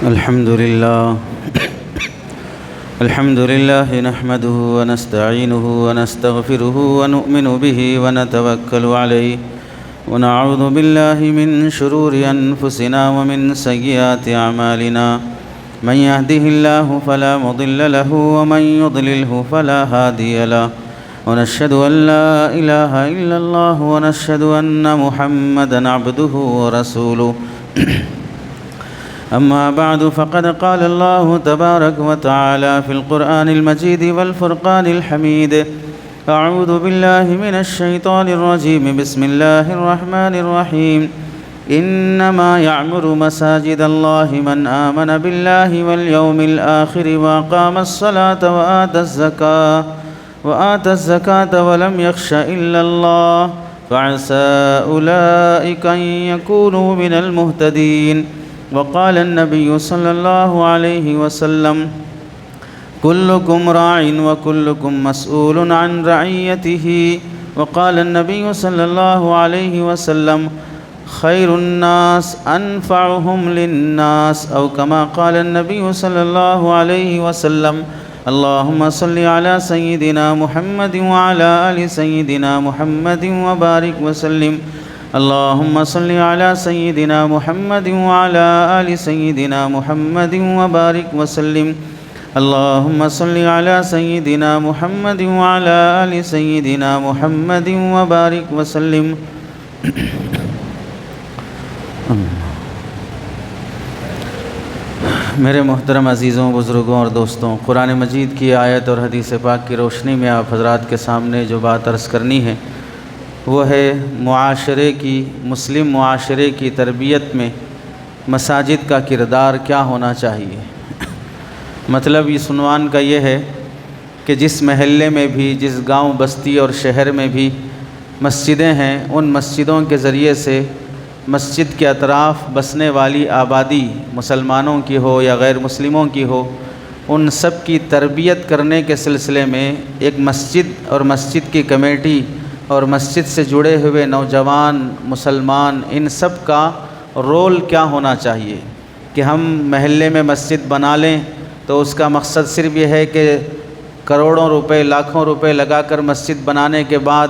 الحمد لله نحمده ونستعينه ونستغفره ونؤمن به ونتوكل عليه ونعوذ بالله من شرور أنفسنا ومن سيئات أعمالنا من يهده الله فلا مضل له ومن يضلله فلا هادي له ونشهد أن لا إله إلا الله ونشهد أن محمدًا عبده ورسوله أما بعد فقد قال الله تبارك وتعالى في القرآن المجيد والفرقان الحميد أعوذ بالله من الشيطان الرجيم بسم الله الرحمن الرحيم إنما يعمر مساجد الله من آمن بالله واليوم الآخر وأقام الصلاة وآتى الزكاة ولم يخش إلا الله فعسى أولئك أن يكونوا من المهتدين وقال النبي صلى الله عليه وسلم كلكم راع وكلكم مسؤول عن رعيته وقال النبي صلى الله عليه وسلم خير الناس أنفعهم للناس أو كما قال النبي صلى الله عليه وسلم اللهم صل على سيدنا محمد وعلى آل سيدنا محمد وبارك وسلم اللهم صل على سيدنا محمد وعلى آل سيدنا محمد وبارك وسلم اللهم صل على سيدنا محمد وعلى آل سيدنا محمد وبارك وسلم میرے محترم عزیزوں، بزرگوں اور دوستوں، قرآن مجید کی آیت اور حدیث پاک کی روشنی میں آپ حضرات کے سامنے جو بات عرض کرنی ہے وہ ہے مسلم معاشرے کی تربیت میں مساجد کا کردار کیا ہونا چاہیے۔ مطلب اس عنوان کا یہ ہے کہ جس محلے میں بھی، جس گاؤں بستی اور شہر میں بھی مسجدیں ہیں، ان مسجدوں کے ذریعے سے مسجد کے اطراف بسنے والی آبادی مسلمانوں کی ہو یا غیر مسلموں کی ہو، ان سب کی تربیت کرنے کے سلسلے میں ایک مسجد اور مسجد کی کمیٹی اور مسجد سے جڑے ہوئے نوجوان مسلمان، ان سب کا رول کیا ہونا چاہیے کہ ہم محلے میں مسجد بنا لیں تو اس کا مقصد صرف یہ ہے کہ کروڑوں روپے، لاکھوں روپے لگا کر مسجد بنانے کے بعد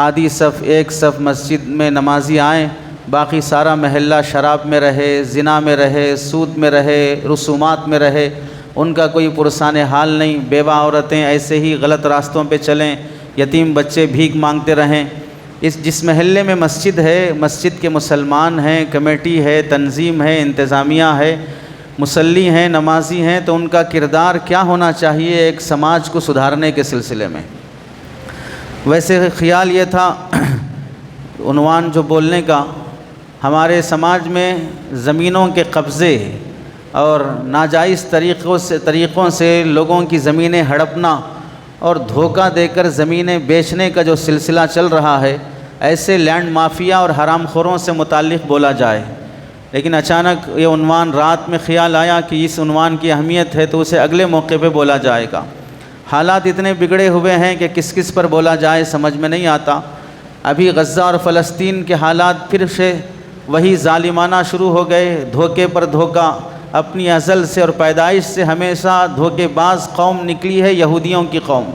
آدھی صف، ایک صف مسجد میں نمازی آئیں، باقی سارا محلہ شراب میں رہے، زنا میں رہے، سود میں رہے، رسومات میں رہے، ان کا کوئی پرسان حال نہیں، بیوہ عورتیں ایسے ہی غلط راستوں پہ چلیں، یتیم بچے بھیک مانگتے رہیں۔ جس محلے میں مسجد ہے، مسجد کے مسلمان ہیں، کمیٹی ہے، تنظیم ہے، انتظامیہ ہے، مصلی ہیں، نمازی ہیں، تو ان کا کردار کیا ہونا چاہیے ایک سماج کو سدھارنے کے سلسلے میں۔ ویسے خیال یہ تھا عنوان جو بولنے کا، ہمارے سماج میں زمینوں کے قبضے اور ناجائز طریقوں سے لوگوں کی زمینیں ہڑپنا اور دھوکہ دے کر زمینیں بیچنے کا جو سلسلہ چل رہا ہے، ایسے لینڈ مافیا اور حرام خوروں سے متعلق بولا جائے۔ لیکن اچانک یہ عنوان رات میں خیال آیا کہ اس عنوان کی اہمیت ہے تو اسے اگلے موقع پہ بولا جائے گا۔ حالات اتنے بگڑے ہوئے ہیں کہ کس کس پر بولا جائے سمجھ میں نہیں آتا۔ ابھی غزہ اور فلسطین کے حالات پھر سے وہی ظالمانہ شروع ہو گئے، دھوکے پر دھوکہ۔ اپنی ازل سے اور پیدائش سے ہمیشہ دھوکے باز قوم نکلی ہے یہودیوں کی قوم۔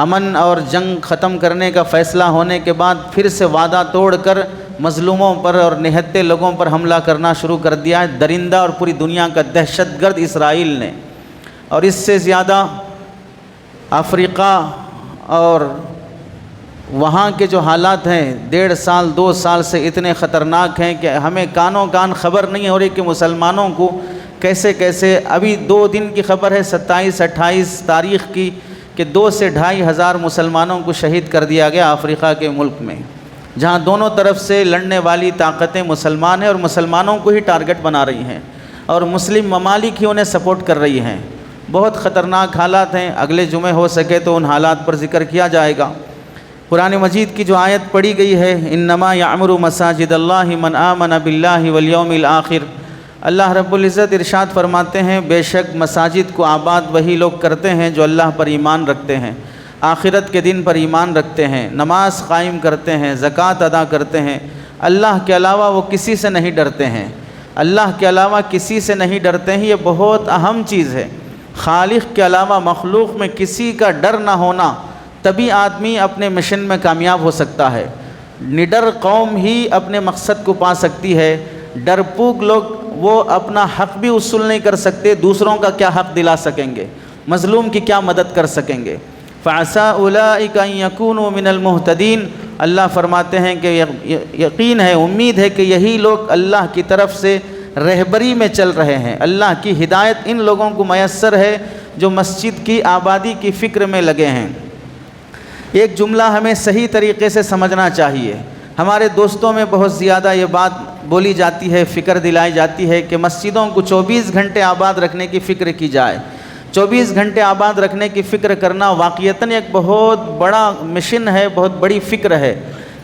امن اور جنگ ختم کرنے کا فیصلہ ہونے کے بعد پھر سے وعدہ توڑ کر مظلوموں پر اور نہتے لوگوں پر حملہ کرنا شروع کر دیا ہے درندہ اور پوری دنیا کا دہشت گرد اسرائیل نے۔ اور اس سے زیادہ افریقہ اور وہاں کے جو حالات ہیں 1.5 سال 2 سال سے اتنے خطرناک ہیں کہ ہمیں کانوں کان خبر نہیں ہو رہی کہ مسلمانوں کو کیسے ابھی 2 دن کی خبر ہے 27-28 تاریخ کی کہ 2 سے 2.5 ہزار مسلمانوں کو شہید کر دیا گیا افریقہ کے ملک میں، جہاں دونوں طرف سے لڑنے والی طاقتیں مسلمان ہیں اور مسلمانوں کو ہی ٹارگٹ بنا رہی ہیں اور مسلم ممالک ہی انہیں سپورٹ کر رہی ہیں۔ بہت خطرناک حالات ہیں، اگلے جمعے ہو سکے تو ان حالات پر ذکر کیا جائے گا۔ قرآن مجید کی جو آیت پڑھی گئی ہے انما یعمر مساجد اللہ من آمن باللہ والیوم الآخر، اللہ رب العزت ارشاد فرماتے ہیں بے شک مساجد کو آباد وہی لوگ کرتے ہیں جو اللہ پر ایمان رکھتے ہیں، آخرت کے دن پر ایمان رکھتے ہیں، نماز قائم کرتے ہیں، زکوٰۃ ادا کرتے ہیں، اللہ کے علاوہ وہ کسی سے نہیں ڈرتے ہیں۔ اللہ کے علاوہ کسی سے نہیں ڈرتے ہیں، یہ بہت اہم چیز ہے۔ خالق کے علاوہ مخلوق میں کسی کا ڈر نہ ہونا، تبھی آدمی اپنے مشن میں کامیاب ہو سکتا ہے۔ نڈر قوم ہی اپنے مقصد کو پا سکتی ہے۔ ڈرپوک لوگ وہ اپنا حق بھی وصول نہیں کر سکتے، دوسروں کا کیا حق دلا سکیں گے، مظلوم کی کیا مدد کر سکیں گے۔ فَعَسَىٰ أُولَٰئِكَ أَن يَكُونُوا مِنَ الْمُهْتَدِينَ، اللہ فرماتے ہیں کہ یقین ہے، امید ہے کہ یہی لوگ اللہ کی طرف سے رہبری میں چل رہے ہیں۔ اللہ کی ہدایت ان لوگوں کو میسر ہے جو مسجد کی آبادی کی فکر میں لگے ہیں۔ ایک جملہ ہمیں صحیح طریقے سے سمجھنا چاہیے۔ ہمارے دوستوں میں بہت زیادہ یہ بات بولی جاتی ہے، فکر دلائی جاتی ہے کہ مسجدوں کو 24 گھنٹے آباد رکھنے کی فکر کی جائے۔ 24 گھنٹے آباد رکھنے کی فکر کرنا واقعتاً ایک بہت بڑا مشن ہے، بہت بڑی فکر ہے۔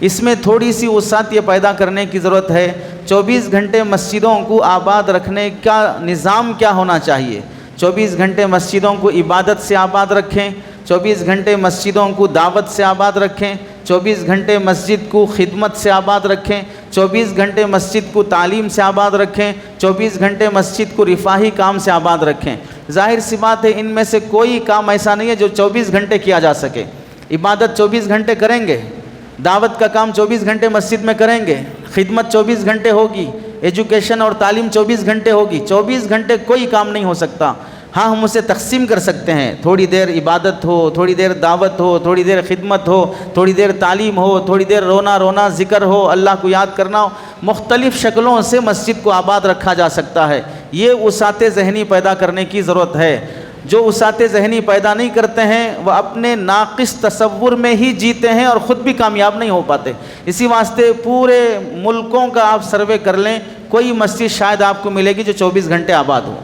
اس میں تھوڑی سی وسعت یہ پیدا کرنے کی ضرورت ہے۔ 24 گھنٹے مسجدوں کو آباد رکھنے کا نظام کیا ہونا چاہیے؟ 24 گھنٹے مسجدوں کو عبادت سے آباد رکھیں، 24 گھنٹے مسجدوں کو دعوت سے آباد رکھیں، 24 گھنٹے مسجد کو خدمت سے آباد رکھیں، 24 گھنٹے مسجد کو تعلیم سے آباد رکھیں، 24 گھنٹے مسجد کو رفاہی کام سے آباد رکھیں۔ ظاہر سی بات ہے ان میں سے کوئی کام ایسا نہیں ہے جو 24 گھنٹے کیا جا سکے۔ عبادت 24 گھنٹے کریں گے، دعوت کا کام 24 گھنٹے مسجد میں کریں گے، خدمت 24 گھنٹے ہوگی، ایجوکیشن اور تعلیم 24 گھنٹے ہوگی۔ 24 گھنٹے کوئی کام نہیں ہو سکتا۔ ہاں، ہم اسے تقسیم کر سکتے ہیں، تھوڑی دیر عبادت ہو، تھوڑی دیر دعوت ہو، تھوڑی دیر خدمت ہو، تھوڑی دیر تعلیم ہو، تھوڑی دیر رونا ذکر ہو، اللہ کو یاد کرنا ہو۔ مختلف شکلوں سے مسجد کو آباد رکھا جا سکتا ہے۔ یہ وسعت ذہنی پیدا کرنے کی ضرورت ہے۔ جو وسعت ذہنی پیدا نہیں کرتے ہیں وہ اپنے ناقص تصور میں ہی جیتے ہیں اور خود بھی کامیاب نہیں ہو پاتے۔ اسی واسطے پورے ملکوں کا آپ سروے کر لیں، کوئی مسجد شاید آپ کو ملے گی جو 24 گھنٹے آباد ہو،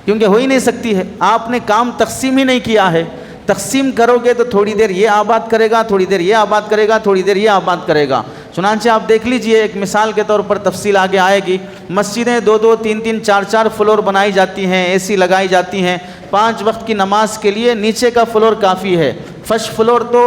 کیونکہ ہو ہی نہیں سکتی ہے۔ آپ نے کام تقسیم ہی نہیں کیا ہے۔ تقسیم کرو گے تو تھوڑی دیر یہ آباد کرے گا، تھوڑی دیر یہ آباد کرے گا، تھوڑی دیر یہ آباد کرے گا۔ چنانچہ آپ دیکھ لیجئے، ایک مثال کے طور پر تفصیل آگے آئے گی، مسجدیں 2-2 3-3 4-4 فلور بنائی جاتی ہیں، اے سی لگائی جاتی ہیں۔ 5 وقت کی نماز کے لیے نیچے کا فلور کافی ہے۔ فرسٹ فلور تو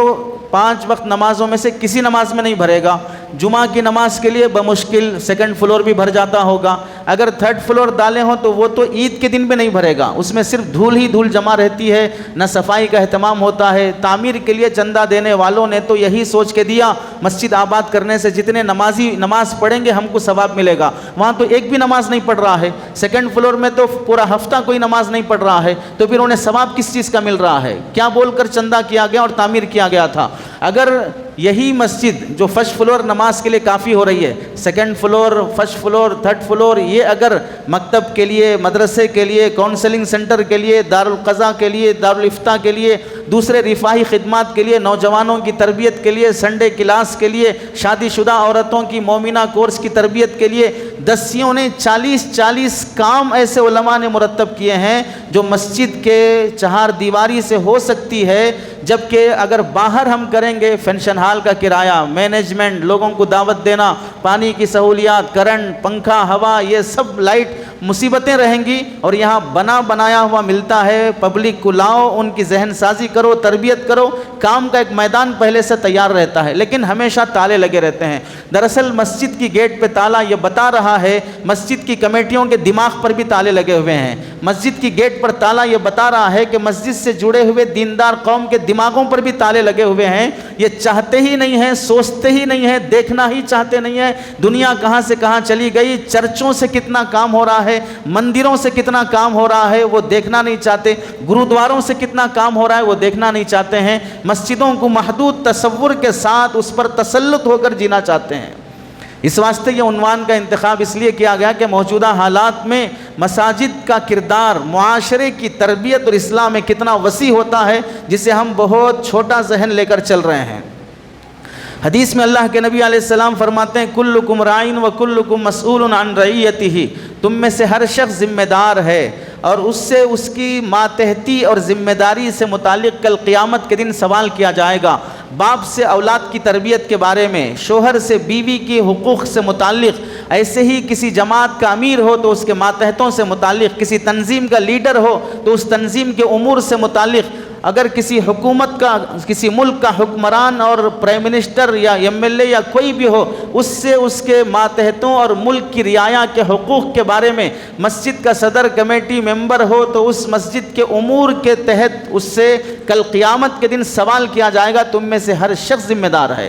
5 وقت نمازوں میں سے کسی نماز میں نہیں بھرے گا۔ جمعہ کی نماز کے لیے بمشکل سیکنڈ فلور بھی بھر جاتا ہوگا۔ اگر تھرڈ فلور ڈالے ہوں تو وہ تو عید کے دن بھی نہیں بھرے گا، اس میں صرف دھول ہی دھول جمع رہتی ہے، نہ صفائی کا اہتمام ہوتا ہے۔ تعمیر کے لیے چندہ دینے والوں نے تو یہی سوچ کے دیا، مسجد آباد کرنے سے جتنے نمازی نماز پڑھیں گے ہم کو ثواب ملے گا۔ وہاں تو ایک بھی نماز نہیں پڑھ رہا ہے، سیکنڈ فلور میں تو پورا ہفتہ کوئی نماز نہیں پڑھ رہا ہے، تو پھر انہیں ثواب کس چیز کا مل رہا ہے؟ کیا بول کر چندہ کیا گیا اور تعمیر کیا گیا تھا؟ اگر یہی مسجد جو فرسٹ فلور نماز کے لیے کافی ہو رہی ہے، second floor, first floor, third floor, یہ اگر مکتب کے لیے، مدرسے کے لیے، کونسلنگ سینٹر کے لیے، دارالقضاء کے لیے، دارالافتاء کے لیے، دوسرے رفاہی خدمات کے لیے، نوجوانوں کی تربیت کے لیے، سنڈے کلاس کے لیے، شادی شدہ عورتوں کی مومنہ کورس کی تربیت کے لیے، دسیوں نے 40 کام ایسے علماء نے مرتب کیے ہیں جو مسجد کے چہار دیواری سے ہو سکتی ہے، جبکہ اگر باہر ہم کریں گے، فنکشن ہال کا کرایہ، مینجمنٹ، لوگوں کو دعوت دینا، پانی کی سہولیات، کرنٹ، پنکھا، ہوا، یہ سب لائٹ، مصیبتیں رہیں گی۔ اور یہاں بنا بنایا ہوا ملتا ہے، پبلک کو لاؤ، ان کی ذہن سازی کرو، تربیت کرو، کام کا ایک میدان پہلے سے تیار رہتا ہے، لیکن ہمیشہ تالے لگے رہتے ہیں۔ دراصل مسجد کی گیٹ پہ تالا یہ بتا رہا ہے، مسجد کی کمیٹیوں کے دماغ پر بھی تالے لگے ہوئے ہیں۔ مسجد کی گیٹ پر تالا یہ بتا رہا ہے کہ مسجد سے جڑے ہوئے دیندار قوم کے دماغوں پر بھی تالے لگے ہوئے ہیں۔ یہ چاہتے ہی نہیں ہیں، سوچتے ہی نہیں ہیں، دیکھنا ہی چاہتے نہیں ہیں، دنیا کہاں سے کہاں چلی گئی، چرچوں سے کتنا کام ہو رہا ہے، مندروں سے کتنا کام ہو رہا ہے وہ دیکھنا نہیں چاہتے، گرودواروں سے کتنا کام ہو رہا ہے وہ دیکھنا نہیں چاہتے ہیں۔ مسجدوں کو محدود تصور کے ساتھ اس پر تسلط ہو کر جینا چاہتے ہیں۔ اس واسطے یہ عنوان کا انتخاب اس لیے کیا گیا کہ موجودہ حالات میں مساجد کا کردار معاشرے کی تربیت اور اصلاح میں کتنا وسیع ہوتا ہے، جسے ہم بہت چھوٹا ذہن لے کر چل رہے ہیں۔ حدیث میں اللہ کے نبی علیہ السلام فرماتے ہیں، کلکم رائن و کلکم مسئول عن رعیتہ، تم میں سے ہر شخص ذمہ دار ہے اور اس سے اس کی ماتحتی اور ذمہ داری سے متعلق کل قیامت کے دن سوال کیا جائے گا۔ باپ سے اولاد کی تربیت کے بارے میں، شوہر سے بیوی کے حقوق سے متعلق، ایسے ہی کسی جماعت کا امیر ہو تو اس کے ماتحتوں سے متعلق، کسی تنظیم کا لیڈر ہو تو اس تنظیم کے امور سے متعلق، اگر کسی حکومت کا، کسی ملک کا حکمران اور پرائم منسٹر یا MLA یا کوئی بھی ہو، اس سے اس کے ماتحتوں اور ملک کی رعایا کے حقوق کے بارے میں مسجد کا صدر کمیٹی ممبر ہو تو اس مسجد کے امور کے تحت اس سے کل قیامت کے دن سوال کیا جائے گا۔ تم میں سے ہر شخص ذمہ دار ہے۔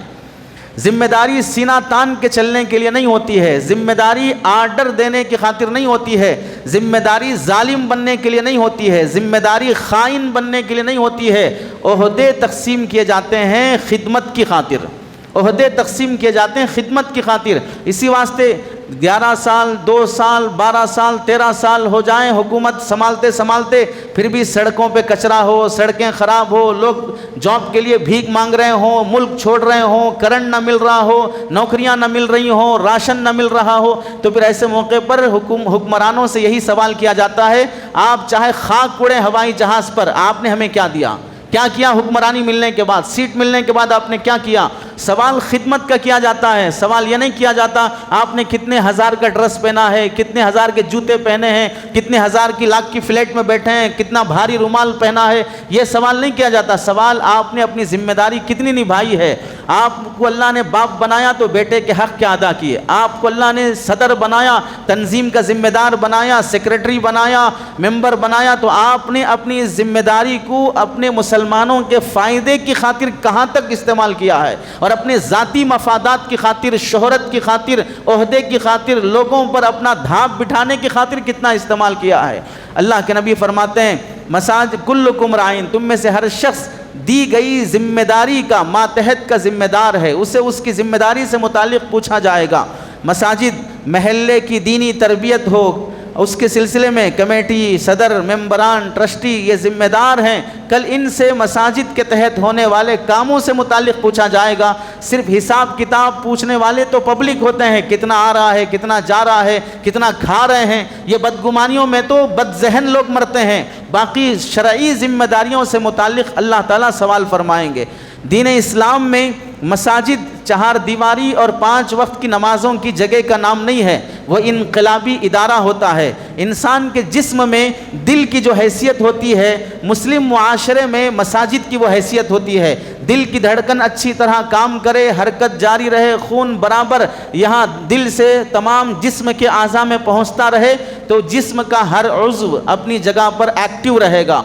ذمہ داری سینہ تان کے چلنے کے لیے نہیں ہوتی ہے، ذمہ داری آرڈر دینے کی خاطر نہیں ہوتی ہے، ذمہ داری ظالم بننے کے لیے نہیں ہوتی ہے، ذمہ داری خائن بننے کے لیے نہیں ہوتی ہے۔ عہدے تقسیم کیے جاتے ہیں خدمت کی خاطر، عہدے تقسیم کیے جاتے ہیں خدمت کی خاطر۔ اسی واسطے 11 سال 2 سال 12 سال 13 سال ہو جائیں حکومت سنبھالتے سنبھالتے، پھر بھی سڑکوں پہ کچرا ہو، سڑکیں خراب ہو، لوگ جاب کے لیے بھیک مانگ رہے ہوں، ملک چھوڑ رہے ہوں، کرنٹ نہ مل رہا ہو، نوکریاں نہ مل رہی ہوں، راشن نہ مل رہا ہو، تو پھر ایسے موقع پر حکمرانوں سے یہی سوال کیا جاتا ہے، آپ چاہے خاک اڑے ہوائی جہاز پر، آپ نے ہمیں کیا دیا؟ کیا کیا حکمرانی ملنے کے بعد، سیٹ ملنے کے بعد آپ نے کیا کیا؟ سوال خدمت کا کیا جاتا ہے، سوال یہ نہیں کیا جاتا آپ نے کتنے ہزار کا ڈریس پہنا ہے، کتنے ہزار کے جوتے پہنے ہیں، کتنے ہزار کی لاکھ کی فلیٹ میں بیٹھے ہیں، کتنا بھاری رومال پہنا ہے، یہ سوال نہیں کیا جاتا۔ سوال آپ نے اپنی ذمہ داری کتنی نبھائی ہے۔ آپ کو اللہ نے باپ بنایا تو بیٹے کے حق کیا ادا کیے، آپ کو اللہ نے صدر بنایا، تنظیم کا ذمہ دار بنایا، سیکریٹری بنایا، ممبر بنایا، تو آپ نے اپنی اس ذمہ داری کو اپنے مسلمانوں کے فائدے کی خاطر کہاں تک استعمال کیا ہے، اور اپنے ذاتی مفادات کی خاطر، شہرت کی خاطر، عہدے کی خاطر، لوگوں پر اپنا دھاپ بٹھانے کی خاطر کتنا استعمال کیا ہے۔ اللہ کے نبی فرماتے ہیں مساجد کلکم رائن، تم میں سے ہر شخص دی گئی ذمہ داری کا ماتحت کا ذمہ دار ہے، اسے اس کی ذمہ داری سے متعلق پوچھا جائے گا۔ مساجد محلے کی دینی تربیت ہو، اس کے سلسلے میں کمیٹی، صدر، ممبران، ٹرسٹی یہ ذمہ دار ہیں، کل ان سے مساجد کے تحت ہونے والے کاموں سے متعلق پوچھا جائے گا۔ صرف حساب کتاب پوچھنے والے تو پبلک ہوتے ہیں، کتنا آ رہا ہے، کتنا جا رہا ہے، کتنا کھا رہے ہیں، یہ بدگمانیوں میں تو بد ذہن لوگ مرتے ہیں، باقی شرعی ذمہ داریوں سے متعلق اللہ تعالیٰ سوال فرمائیں گے۔ دین اسلام میں مساجد 4 دیواری اور 5 وقت کی نمازوں کی جگہ کا نام نہیں ہے، وہ انقلابی ادارہ ہوتا ہے۔ انسان کے جسم میں دل کی جو حیثیت ہوتی ہے، مسلم معاشرے میں مساجد کی وہ حیثیت ہوتی ہے۔ دل کی دھڑکن اچھی طرح کام کرے، حرکت جاری رہے، خون برابر یہاں دل سے تمام جسم کے اعضاء میں پہنچتا رہے، تو جسم کا ہر عضو اپنی جگہ پر ایکٹیو رہے گا،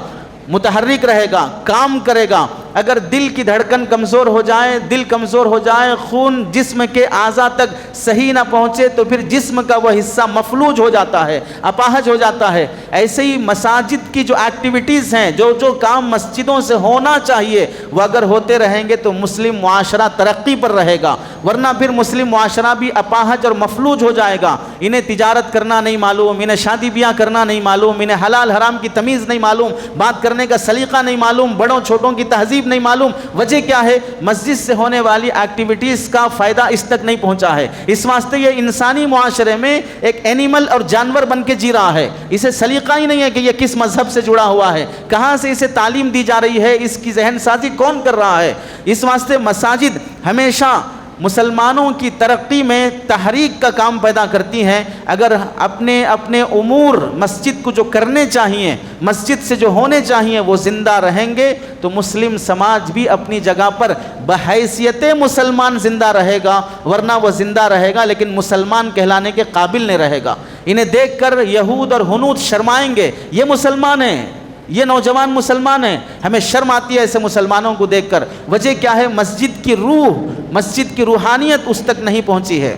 متحرک رہے گا، کام کرے گا۔ اگر دل کی دھڑکن کمزور ہو جائے، دل کمزور ہو جائے، خون جسم کے اعضاء تک صحیح نہ پہنچے، تو پھر جسم کا وہ حصہ مفلوج ہو جاتا ہے، اپاہج ہو جاتا ہے۔ ایسے ہی مساجد کی جو ایکٹیویٹیز ہیں، جو کام مسجدوں سے ہونا چاہیے، وہ اگر ہوتے رہیں گے تو مسلم معاشرہ ترقی پر رہے گا، ورنہ پھر مسلم معاشرہ بھی اپاہج اور مفلوج ہو جائے گا۔ انہیں تجارت کرنا نہیں معلوم، انہیں شادی بیاہ کرنا نہیں معلوم، انہیں حلال حرام کی تمیز نہیں معلوم، بات کرنے کا سلیقہ نہیں معلوم، بڑوں چھوٹوں کی تہذیب نہیں معلوم۔ وجہ کیا ہے؟ مسجد سے ہونے والی ایکٹیویٹیز کا فائدہ اس تک نہیں پہنچا ہے، اس واسطے یہ انسانی معاشرے میں ایک اینیمل اور جانور بن کے جی رہا ہے۔ اسے سلیقہ ہی نہیں ہے کہ یہ کس مذہب سے جڑا ہوا ہے، کہاں سے اسے تعلیم دی جا رہی ہے، اس کی ذہن سازی کون کر رہا ہے۔ اس واسطے مساجد ہمیشہ مسلمانوں کی ترقی میں تحریک کا کام پیدا کرتی ہیں۔ اگر اپنے امور مسجد کو جو کرنے چاہیے، مسجد سے جو ہونے چاہیے وہ زندہ رہیں گے، تو مسلم سماج بھی اپنی جگہ پر بحیثیت مسلمان زندہ رہے گا، ورنہ وہ زندہ رہے گا لیکن مسلمان کہلانے کے قابل نہیں رہے گا۔ انہیں دیکھ کر یہود اور ہنود شرمائیں گے، یہ مسلمان ہیں، یہ نوجوان مسلمان ہیں، ہمیں شرم آتی ہے ایسے مسلمانوں کو دیکھ کر۔ وجہ کیا ہے؟ مسجد کی روح، مسجد کی روحانیت اس تک نہیں پہنچی ہے۔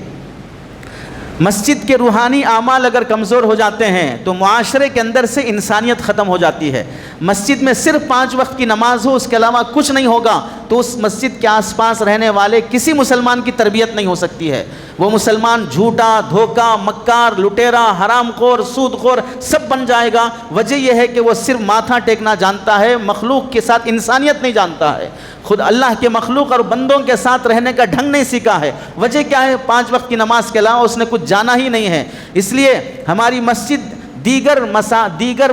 مسجد کے روحانی اعمال اگر کمزور ہو جاتے ہیں تو معاشرے کے اندر سے انسانیت ختم ہو جاتی ہے۔ مسجد میں صرف 5 وقت کی نماز ہو، اس کے علاوہ کچھ نہیں ہوگا، تو اس مسجد کے آس پاس رہنے والے کسی مسلمان کی تربیت نہیں ہو سکتی ہے۔ وہ مسلمان جھوٹا، دھوکا، مکار، لٹیرا، حرام خور، سود خور سب بن جائے گا۔ وجہ یہ ہے کہ وہ صرف ماتھا ٹیکنا جانتا ہے، مخلوق کے ساتھ انسانیت نہیں جانتا ہے، خود اللہ کے مخلوق اور بندوں کے ساتھ رہنے کا ڈھنگ نہیں سیکھا ہے۔ وجہ کیا ہے؟ 5 وقت کی نماز کے علاوہ اس نے کچھ جانا ہی نہیں ہے۔ اس لیے ہماری مسجد دیگر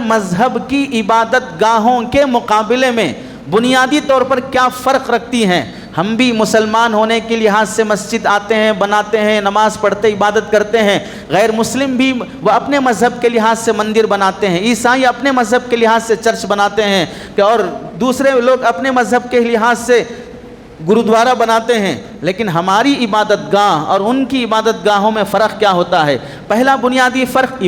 مذہب کی عبادت گاہوں کے مقابلے میں بنیادی طور پر کیا فرق رکھتی ہیں؟ ہم بھی مسلمان ہونے کے لحاظ سے مسجد آتے ہیں، بناتے ہیں، نماز پڑھتے عبادت کرتے ہیں۔ غیر مسلم بھی وہ اپنے مذہب کے لحاظ سے مندر بناتے ہیں، عیسائی اپنے مذہب کے لحاظ سے چرچ بناتے ہیں، اور دوسرے لوگ اپنے مذہب کے لحاظ سے گرودوارہ بناتے ہیں۔ لیکن ہماری عبادت گاہ اور ان کی عبادت گاہوں میں فرق کیا ہوتا ہے؟ پہلا بنیادی فرق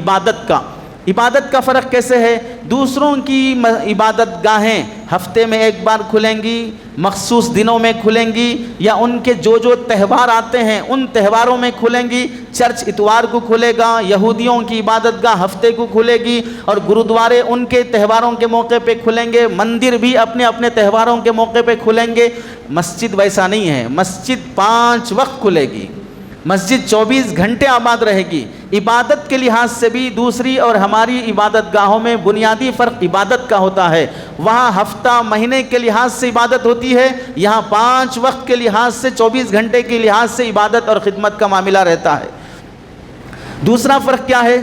عبادت کا فرق کیسے ہے؟ دوسروں کی عبادت گاہیں ہفتے میں ایک بار کھلیں گی، مخصوص دنوں میں کھلیں گی، یا ان کے جو تہوار آتے ہیں ان تہواروں میں کھلیں گی۔ چرچ اتوار کو کھلے گا، یہودیوں کی عبادت گاہ ہفتے کو کھلے گی، اور گرودوارے ان کے تہواروں کے موقع پہ کھلیں گے، مندر بھی اپنے اپنے تہواروں کے موقع پہ کھلیں گے۔ مسجد ویسا نہیں ہے، مسجد 5 وقت کھلے گی، مسجد 24 گھنٹے آباد رہے گی۔ عبادت کے لحاظ سے بھی دوسری اور ہماری عبادت گاہوں میں بنیادی فرق عبادت کا ہوتا ہے۔ وہاں ہفتہ مہینے کے لحاظ سے عبادت ہوتی ہے، یہاں 5 وقت کے لحاظ سے 24 گھنٹے کے لحاظ سے عبادت اور خدمت کا معاملہ رہتا ہے۔ دوسرا فرق کیا ہے؟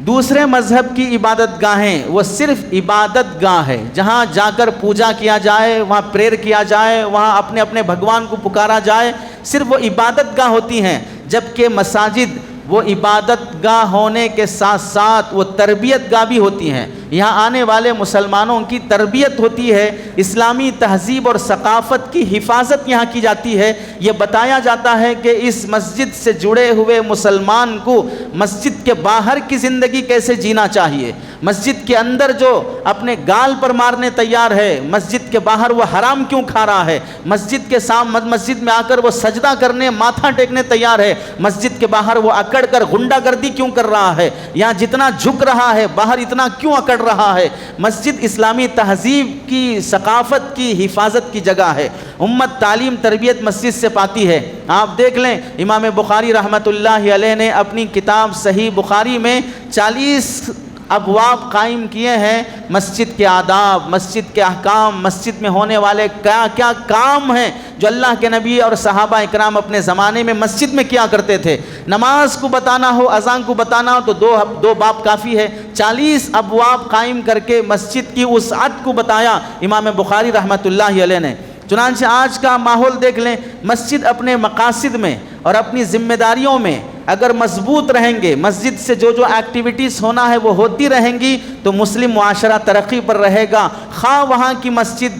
دوسرے مذہب کی عبادت گاہیں وہ صرف عبادت گاہ ہے، جہاں جا کر پوجا کیا جائے، وہاں پریئر کیا جائے، وہاں اپنے اپنے بھگوان کو پکارا جائے، صرف وہ عبادت گاہ ہوتی ہیں۔ جبکہ مساجد وہ عبادت گاہ ہونے کے ساتھ ساتھ وہ تربیت گاہ بھی ہوتی ہیں، یہاں آنے والے مسلمانوں کی تربیت ہوتی ہے، اسلامی تہذیب اور ثقافت کی حفاظت یہاں کی جاتی ہے۔ یہ بتایا جاتا ہے کہ اس مسجد سے جڑے ہوئے مسلمان کو مسجد کے باہر کی زندگی کیسے جینا چاہیے، مسجد کے اندر جو اپنے گال پر مارنے تیار ہے، مسجد کے باہر وہ حرام کیوں کھا رہا ہے، مسجد کے سامنے مسجد میں آ کر وہ سجدہ کرنے ماتھا ٹیکنے تیار ہے، مسجد کے باہر وہ اکڑ کر غنڈہ گردی کیوں کر رہا ہے، یہاں جتنا جھک رہا ہے باہر اتنا کیوں اکڑ رہا ہے۔ مسجد اسلامی تہذیب کی، ثقافت کی حفاظت کی جگہ ہے۔ امت تعلیم تربیت مسجد سے پاتی ہے۔ آپ دیکھ لیں امام بخاری رحمۃ اللہ علیہ نے اپنی کتاب صحیح بخاری میں 40 ابواب قائم کیے ہیں، مسجد کے آداب، مسجد کے احکام، مسجد میں ہونے والے کیا کیا کام ہیں جو اللہ کے نبی اور صحابہ اکرام اپنے زمانے میں مسجد میں کیا کرتے تھے۔ نماز کو بتانا ہو، اذان کو بتانا ہو تو دو باب کافی ہے۔ 40 ابواب قائم کر کے مسجد کی وسعت کو بتایا امام بخاری رحمۃ اللہ علیہ نے۔ چنانچہ آج کا ماحول دیکھ لیں، مسجد اپنے مقاصد میں اور اپنی ذمہ داریوں میں اگر مضبوط رہیں گے، مسجد سے جو ایکٹیویٹیز ہونا ہے وہ ہوتی رہیں گی، تو مسلم معاشرہ ترقی پر رہے گا۔ خواہ وہاں کی مسجد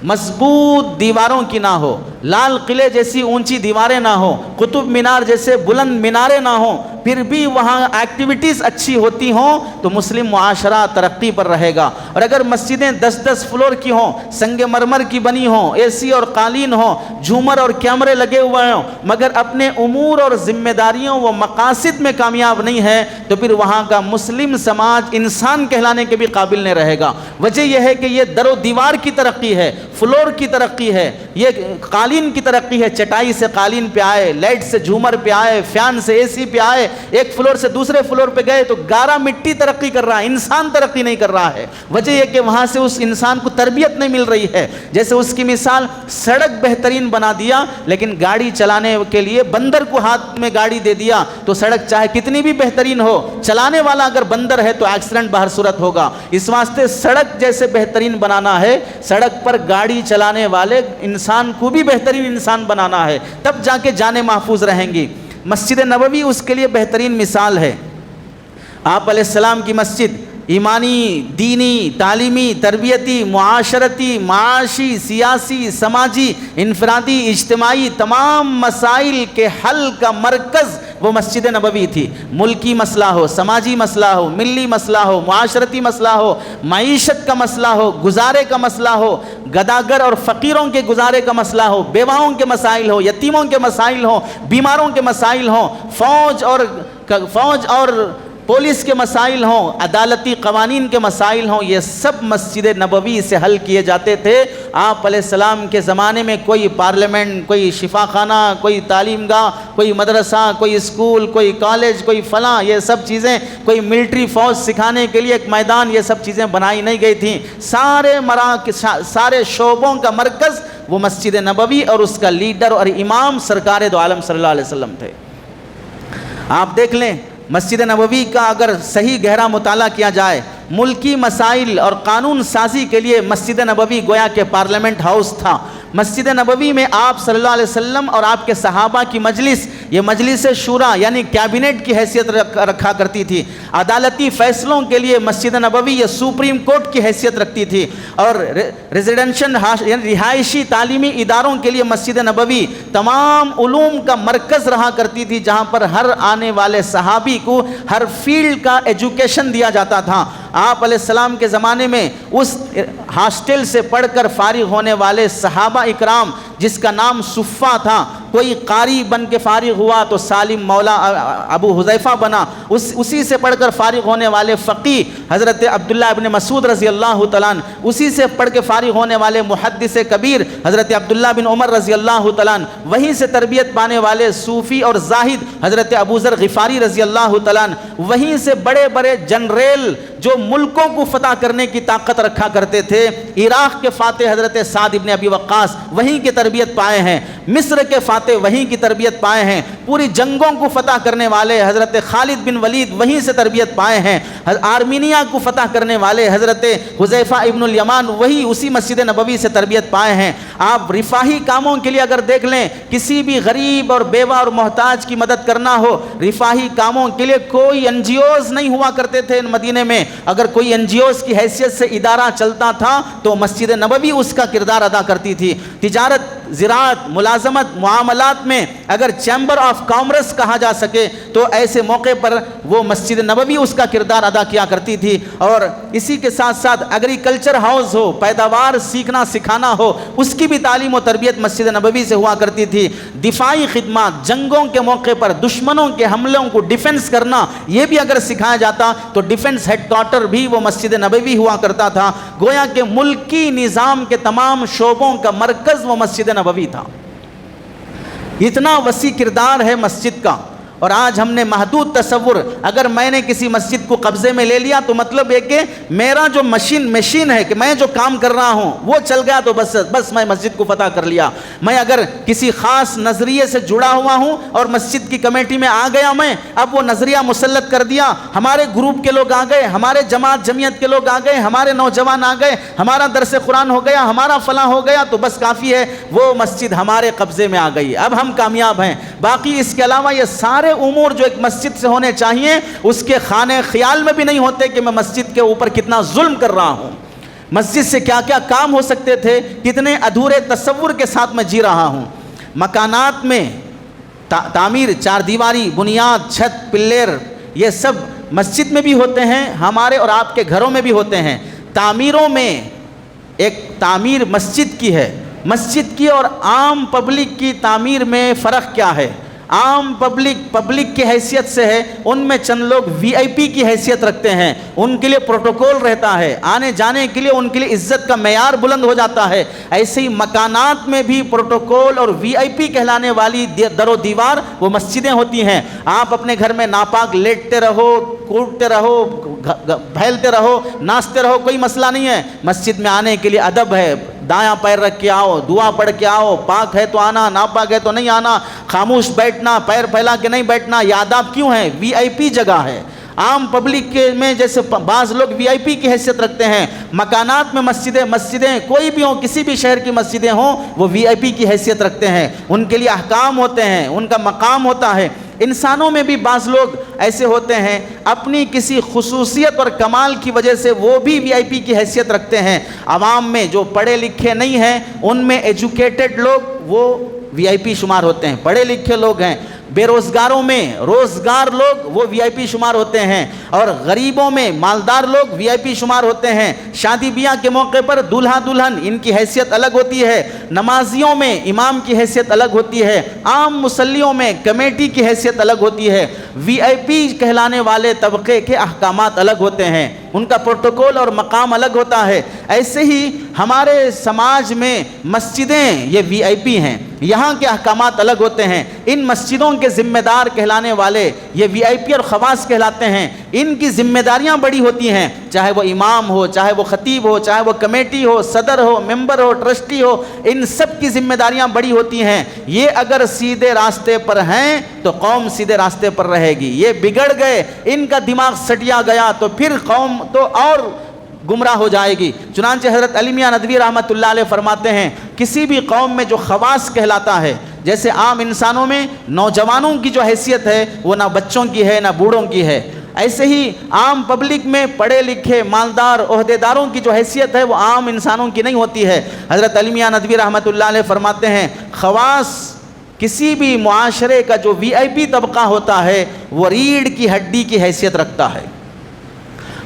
مضبوط دیواروں کی نہ ہو، لال قلعے جیسی اونچی دیواریں نہ ہوں، قطب مینار جیسے بلند میناریں نہ ہوں، پھر بھی وہاں ایکٹیویٹیز اچھی ہوتی ہوں تو مسلم معاشرہ ترقی پر رہے گا۔ اور اگر مسجدیں 10 فلور کی ہوں، سنگ مرمر کی بنی ہوں، اے سی اور قالین ہوں، جھومر اور کیمرے لگے ہوئے ہوں، مگر اپنے امور اور ذمہ داریوں و مقاصد میں کامیاب نہیں ہے، تو پھر وہاں کا مسلم سماج انسان کہلانے کے بھی قابل نہیں رہے گا۔ وجہ یہ ہے کہ یہ در و دیوار کی ترقی ہے، فلور کی ترقی ہے، یہ قالین کی ترقی ہے، چٹائی سے قالین پہ آئے، لائٹ سے جھومر پہ آئے، فین سے اے سی پہ آئے، ایک فلور سے دوسرے فلور پہ گئے تو گارا مٹی ترقی کر رہا ہے، انسان ترقی نہیں کر رہا ہے۔ وجہ یہ کہ وہاں سے اس انسان کو تربیت نہیں مل رہی ہے۔ جیسے اس کی مثال، سڑک بہترین بنا دیا لیکن گاڑی چلانے کے لیے بندر کو ہاتھ میں گاڑی دے دیا تو سڑک چاہے کتنی بھی بہترین ہو، چلانے والا اگر بندر ہے تو ایکسیڈنٹ باہر صورت ہوگا۔ اس واسطے سڑک جیسے بہترین بنانا ہے، سڑک پر گاڑی چلانے والے انسان کو بھی بہترین انسان بنانا ہے، تب جا کے جانیں محفوظ رہیں گی۔ مسجد نبوی اس کے لیے بہترین مثال ہے۔ آپ علیہ السلام کی مسجد ایمانی، دینی، تعلیمی، تربیتی، معاشرتی، معاشی، سیاسی، سماجی، انفرادی، اجتماعی تمام مسائل کے حل کا مرکز وہ مسجد نبوی تھی۔ ملکی مسئلہ ہو، سماجی مسئلہ ہو، ملی مسئلہ ہو، معاشرتی مسئلہ ہو، معیشت کا مسئلہ ہو، گزارے کا مسئلہ ہو، گداگر اور فقیروں کے گزارے کا مسئلہ ہو، بیواؤں کے مسائل ہو، یتیموں کے مسائل ہوں، بیماروں کے مسائل ہوں، فوج اور پولیس کے مسائل ہوں، عدالتی قوانین کے مسائل ہوں، یہ سب مسجد نبوی سے حل کیے جاتے تھے۔ آپ علیہ السلام کے زمانے میں کوئی پارلیمنٹ، کوئی شفا خانہ، کوئی تعلیم گاہ، کوئی مدرسہ، کوئی اسکول، کوئی کالج، کوئی فلاں، یہ سب چیزیں، کوئی ملٹری فوج سکھانے کے لیے ایک میدان، یہ سب چیزیں بنائی نہیں گئی تھیں۔ سارے شعبوں کا مرکز وہ مسجد نبوی اور اس کا لیڈر اور امام سرکار دو عالم صلی اللہ علیہ وسلم تھے۔ آپ دیکھ لیں مسجد نبوی کا اگر صحیح گہرا مطالعہ کیا جائے، ملکی مسائل اور قانون سازی کے لیے مسجد نبوی گویا کہ پارلیمنٹ ہاؤس تھا۔ مسجد نبوی میں آپ صلی اللہ علیہ وسلم اور آپ کے صحابہ کی مجلس، یہ مجلس شورا یعنی کیبنٹ کی حیثیت رکھا کرتی تھی۔ عدالتی فیصلوں کے لیے مسجد نبوی یہ سپریم کورٹ کی حیثیت رکھتی تھی، اور ریزیڈنشل یعنی رہائشی تعلیمی اداروں کے لیے مسجد نبوی تمام علوم کا مرکز رہا کرتی تھی، جہاں پر ہر آنے والے صحابی کو ہر فیلڈ کا ایجوکیشن دیا جاتا تھا۔ آپ علیہ السلام کے زمانے میں اس ہاسٹل سے پڑھ کر فارغ ہونے والے صحابہ اکرام جس کا نام صفہ تھا، کوئی قاری بن کے فارغ ہوا تو سالم مولا ابو حذیفہ بنا، اسی سے پڑھ کر فارغ ہونے والے فقی حضرت عبداللہ ابن مسعود رضی اللہ تعالیٰ عنہ، اسی سے پڑھ کے فارغ ہونے والے محدث کبیر حضرت عبداللہ بن عمر رضی اللہ تعالیٰ عنہ، وہیں سے تربیت پانے والے صوفی اور زاہد حضرت ابو ذر غفاری رضی اللہ تعالیٰ عنہ، وہیں سے بڑے بڑے جنریل جو ملکوں کو فتح کرنے کی طاقت رکھا کرتے تھے، عراق کے فاتح حضرت سعد ابن ابی وقاص وہیں کی تربیت پائے ہیں، مصر کے فاتح وہیں کی تربیت پائے ہیں، پوری جنگوں کو فتح کرنے والے حضرت خالد بن ولید وہیں سے تربیت پائے ہیں، آرمینیا کو فتح کرنے والے حضرت حذیفہ ابن الیمان وہی اسی مسجد نبوی سے تربیت پائے ہیں۔ آپ رفاہی کاموں کے لیے اگر دیکھ لیں، کسی بھی غریب اور بیوہ اور محتاج کی مدد کرنا ہو، رفاہی کاموں کے لیے کوئی این جی اوز نہیں ہوا کرتے تھے مدینے میں، اگر کوئی این جی اوز کی حیثیت سے ادارہ چلتا تھا تو مسجد نبوی اس کا کردار ادا کرتی تھی۔ تجارت، زراعت، ملازمت، معاملات میں اگر چیمبر آف کامرس کہا جا سکے تو ایسے موقع پر وہ مسجد نبوی اس کا کردار ادا کیا کرتی تھی۔ اور اسی کے ساتھ ساتھ ایگریکلچر ہاؤس ہو، پیداوار سیکھنا سکھانا ہو، اس کی بھی تعلیم و تربیت مسجد نبوی سے ہوا کرتی تھی۔ دفاعی خدمات، جنگوں کے موقع پر دشمنوں کے حملوں کو ڈیفنس کرنا، یہ بھی اگر سکھایا جاتا تو ڈیفنس ہیڈ کوارٹر بھی وہ مسجد نبوی ہوا کرتا تھا۔ گویا کہ ملکی نظام کے تمام شعبوں کا مرکز وہ مسجد نبوی تھا۔ اتنا وسیع کردار ہے مسجد کا، اور آج ہم نے محدود تصور، اگر میں نے کسی مسجد کو قبضے میں لے لیا تو مطلب ہے کہ میرا جو مشین ہے کہ میں جو کام کر رہا ہوں وہ چل گیا تو بس میں مسجد کو فتح کر لیا۔ میں اگر کسی خاص نظریے سے جڑا ہوا ہوں اور مسجد کی کمیٹی میں آ گیا، میں اب وہ نظریہ مسلط کر دیا، ہمارے گروپ کے لوگ آ گئے، ہمارے جماعت کے لوگ آ گئے، ہمارے نوجوان آ گئے، ہمارا درس قرآن ہو گیا، ہمارا فلاں ہو گیا، تو بس کافی ہے، وہ مسجد ہمارے قبضے میں آ گئی، اب ہم کامیاب ہیں۔ باقی اس کے علاوہ یہ سارے امور جو ایک مسجد سے ہونے چاہیے اس کے خانے خیال میں بھی نہیں ہوتے کہ میں مسجد کے اوپر کتنا ظلم کر رہا ہوں، مسجد سے کیا کیا کام ہو سکتے تھے، کتنے ادھورے تصور کے ساتھ میں جی رہا ہوں۔ مکانات میں تعمیر، چار دیواری، بنیاد، چھت، پلر، یہ سب مسجد میں بھی ہوتے ہیں، ہمارے اور آپ کے گھروں میں بھی ہوتے ہیں۔ تعمیروں میں ایک تعمیر مسجد کی ہے، مسجد کی اور عام پبلک کی تعمیر میں فرق کیا ہے؟ عام پبلک کی حیثیت سے ہے، ان میں چند لوگ وی آئی پی کی حیثیت رکھتے ہیں، ان کے لیے پروٹوکول رہتا ہے، آنے جانے کے لیے ان کے لیے عزت کا معیار بلند ہو جاتا ہے۔ ایسے ہی مکانات میں بھی پروٹوکول اور وی آئی پی کہلانے والی در و دیوار وہ مسجدیں ہوتی ہیں۔ آپ اپنے گھر میں ناپاک لیٹتے رہو، کوٹتے رہو، پھیلتے رہو، ناچتے رہو، کوئی مسئلہ نہیں ہے، مسجد میں آنے کے لیے ادب ہے، دایاں پیر رکھ کے آؤ، دعا پڑھ کے آؤ، پاک ہے تو آنا، ناپاک ہے تو نہیں آنا، خاموش بیٹھنا، پیر پھیلا کے نہیں بیٹھنا، یہ آداب کیوں ہیں؟ وی آئی پی جگہ ہے۔ عام پبلک کے میں جیسے بعض لوگ وی آئی پی کی حیثیت رکھتے ہیں، مکانات میں مسجدیں کوئی بھی ہوں، کسی بھی شہر کی مسجدیں ہوں، وہ وی آئی پی کی حیثیت رکھتے ہیں، ان کے لیے احکام ہوتے ہیں، ان کا مقام ہوتا ہے۔ انسانوں میں بھی بعض لوگ ایسے ہوتے ہیں، اپنی کسی خصوصیت اور کمال کی وجہ سے وہ بھی وی آئی پی کی حیثیت رکھتے ہیں۔ عوام میں جو پڑھے لکھے نہیں ہیں، ان میں ایجوکیٹڈ لوگ وہ وی آئی پی شمار ہوتے ہیں، پڑھے لکھے لوگ ہیں۔ بے روزگاروں میں روزگار لوگ وہ وی آئی پی شمار ہوتے ہیں، اور غریبوں میں مالدار لوگ وی آئی پی شمار ہوتے ہیں۔ شادی بیاہ کے موقع پر دولہا دلہن ان کی حیثیت الگ ہوتی ہے، نمازیوں میں امام کی حیثیت الگ ہوتی ہے، عام مصلیوں میں کمیٹی کی حیثیت الگ ہوتی ہے۔ وی آئی پی کہلانے والے طبقے کے احکامات الگ ہوتے ہیں، ان کا پروٹوکول اور مقام الگ ہوتا ہے۔ ایسے ہی ہمارے سماج میں مسجدیں یہ وی آئی پی ہیں، یہاں کے احکامات الگ ہوتے ہیں۔ ان مسجدوں کے ذمہ دار کہلانے والے یہ وی آئی پی اور خواص کہلاتے ہیں، ان کی ذمہ داریاں بڑی ہوتی ہیں، چاہے وہ امام ہو، چاہے وہ خطیب ہو، چاہے وہ کمیٹی ہو، صدر ہو، ممبر ہو، ٹرسٹی ہو، ان سب کی ذمہ داریاں بڑی ہوتی ہیں۔ یہ اگر سیدھے راستے پر ہیں تو قوم سیدھے راستے پر رہے گی، یہ بگڑ گئے، ان کا دماغ سٹیا گیا تو پھر قوم تو اور گمراہ ہو جائے گی۔ چنانچہ حضرت علی میاں ندوی رحمۃ اللہ علیہ فرماتے ہیں کسی بھی قوم میں جو خواص کہلاتا ہے، جیسے عام انسانوں میں نوجوانوں کی جو حیثیت ہے وہ نہ بچوں کی ہے نہ بوڑھوں کی ہے، ایسے ہی عام پبلک میں پڑھے لکھے مالدار عہدیداروں کی جو حیثیت ہے وہ عام انسانوں کی نہیں ہوتی ہے۔ حضرت علی میاں ندوی رحمۃ اللہ علیہ فرماتے ہیں خواص کسی بھی معاشرے کا جو وی آئی پی طبقہ ہوتا ہے وہ ریڑھ کی ہڈی کی حیثیت رکھتا ہے۔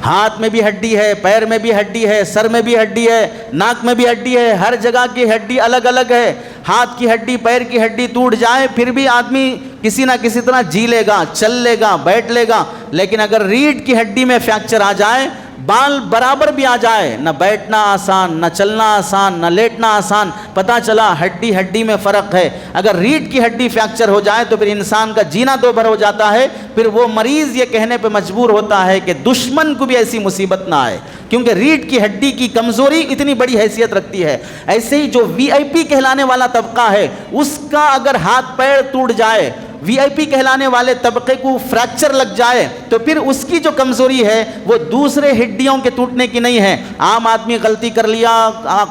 ہاتھ میں بھی ہڈی ہے، پیر میں بھی ہڈی ہے، سر میں بھی ہڈی ہے، ناک میں بھی ہڈی ہے، ہر جگہ کی ہڈی الگ الگ ہے۔ ہاتھ کی ہڈی، پیر کی ہڈی ٹوٹ جائے پھر بھی آدمی کسی نہ کسی طرح جی لے گا، چل لے گا، بیٹھ لے گا، لیکن اگر ریڑھ کی ہڈی میں فریکچر آ جائے، بال برابر بھی آ جائے، نہ بیٹھنا آسان، نہ چلنا آسان، نہ لیٹنا آسان، پتہ چلا ہڈی ہڈی میں فرق ہے۔ اگر ریڑھ کی ہڈی فریکچر ہو جائے تو پھر انسان کا جینا دو بھر ہو جاتا ہے۔ پھر وہ مریض یہ کہنے پہ مجبور ہوتا ہے کہ دشمن کو بھی ایسی مصیبت نہ آئے، کیونکہ ریڑھ کی ہڈی کی کمزوری اتنی بڑی حیثیت رکھتی ہے۔ ایسے ہی جو وی آئی پی کہلانے والا طبقہ ہے اس کا اگر ہاتھ پیر ٹوٹ جائے، وی آئی پی کہلانے والے طبقے کو فریکچر لگ جائے تو پھر اس کی جو کمزوری ہے وہ دوسرے ہڈیوں کے ٹوٹنے کی نہیں ہے۔ عام آدمی غلطی کر لیا،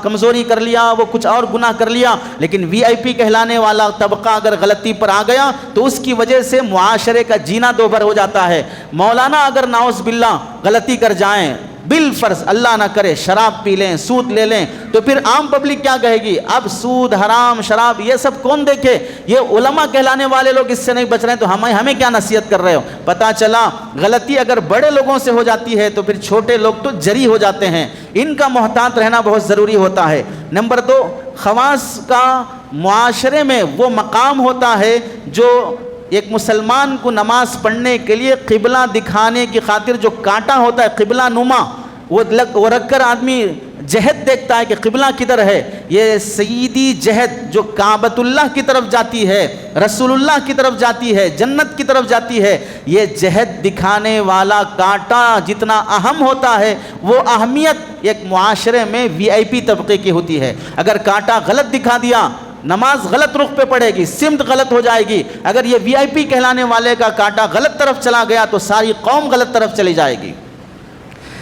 کمزوری کر لیا، وہ کچھ اور گناہ کر لیا، لیکن وی آئی پی کہلانے والا طبقہ اگر غلطی پر آ گیا تو اس کی وجہ سے معاشرے کا جینا دو بھر ہو جاتا ہے۔ مولانا اگر نعوذ باللہ غلطی کر جائیں، بالفرض اللہ نہ کرے شراب پی لیں، سود لے لیں، تو پھر عام پبلک کیا کہے گی؟ اب سود، حرام، شراب یہ سب کون دیکھے؟ یہ علماء کہلانے والے لوگ اس سے نہیں بچ رہے ہیں تو ہمیں کیا نصیحت کر رہے ہو؟ پتہ چلا غلطی اگر بڑے لوگوں سے ہو جاتی ہے تو پھر چھوٹے لوگ تو جری ہو جاتے ہیں۔ ان کا محتاط رہنا بہت ضروری ہوتا ہے۔ نمبر 2، خواص کا معاشرے میں وہ مقام ہوتا ہے جو ایک مسلمان کو نماز پڑھنے کے لیے قبلہ دکھانے کی خاطر جو کانٹا ہوتا ہے قبلہ نما، وہ رکھ کر آدمی جہت دیکھتا ہے کہ قبلہ کدھر ہے۔ یہ سیدی جہت جو کعبۃ اللہ کی طرف جاتی ہے، رسول اللہ کی طرف جاتی ہے، جنت کی طرف جاتی ہے، یہ جہت دکھانے والا کانٹا جتنا اہم ہوتا ہے وہ اہمیت ایک معاشرے میں وی آئی پی طبقے کی ہوتی ہے۔ اگر کانٹا غلط دکھا دیا، نماز غلط رخ پہ پڑے گی، سمت غلط ہو جائے گی۔ اگر یہ وی آئی پی کہلانے والے کا کانٹا غلط طرف چلا گیا تو ساری قوم غلط طرف چلی جائے گی۔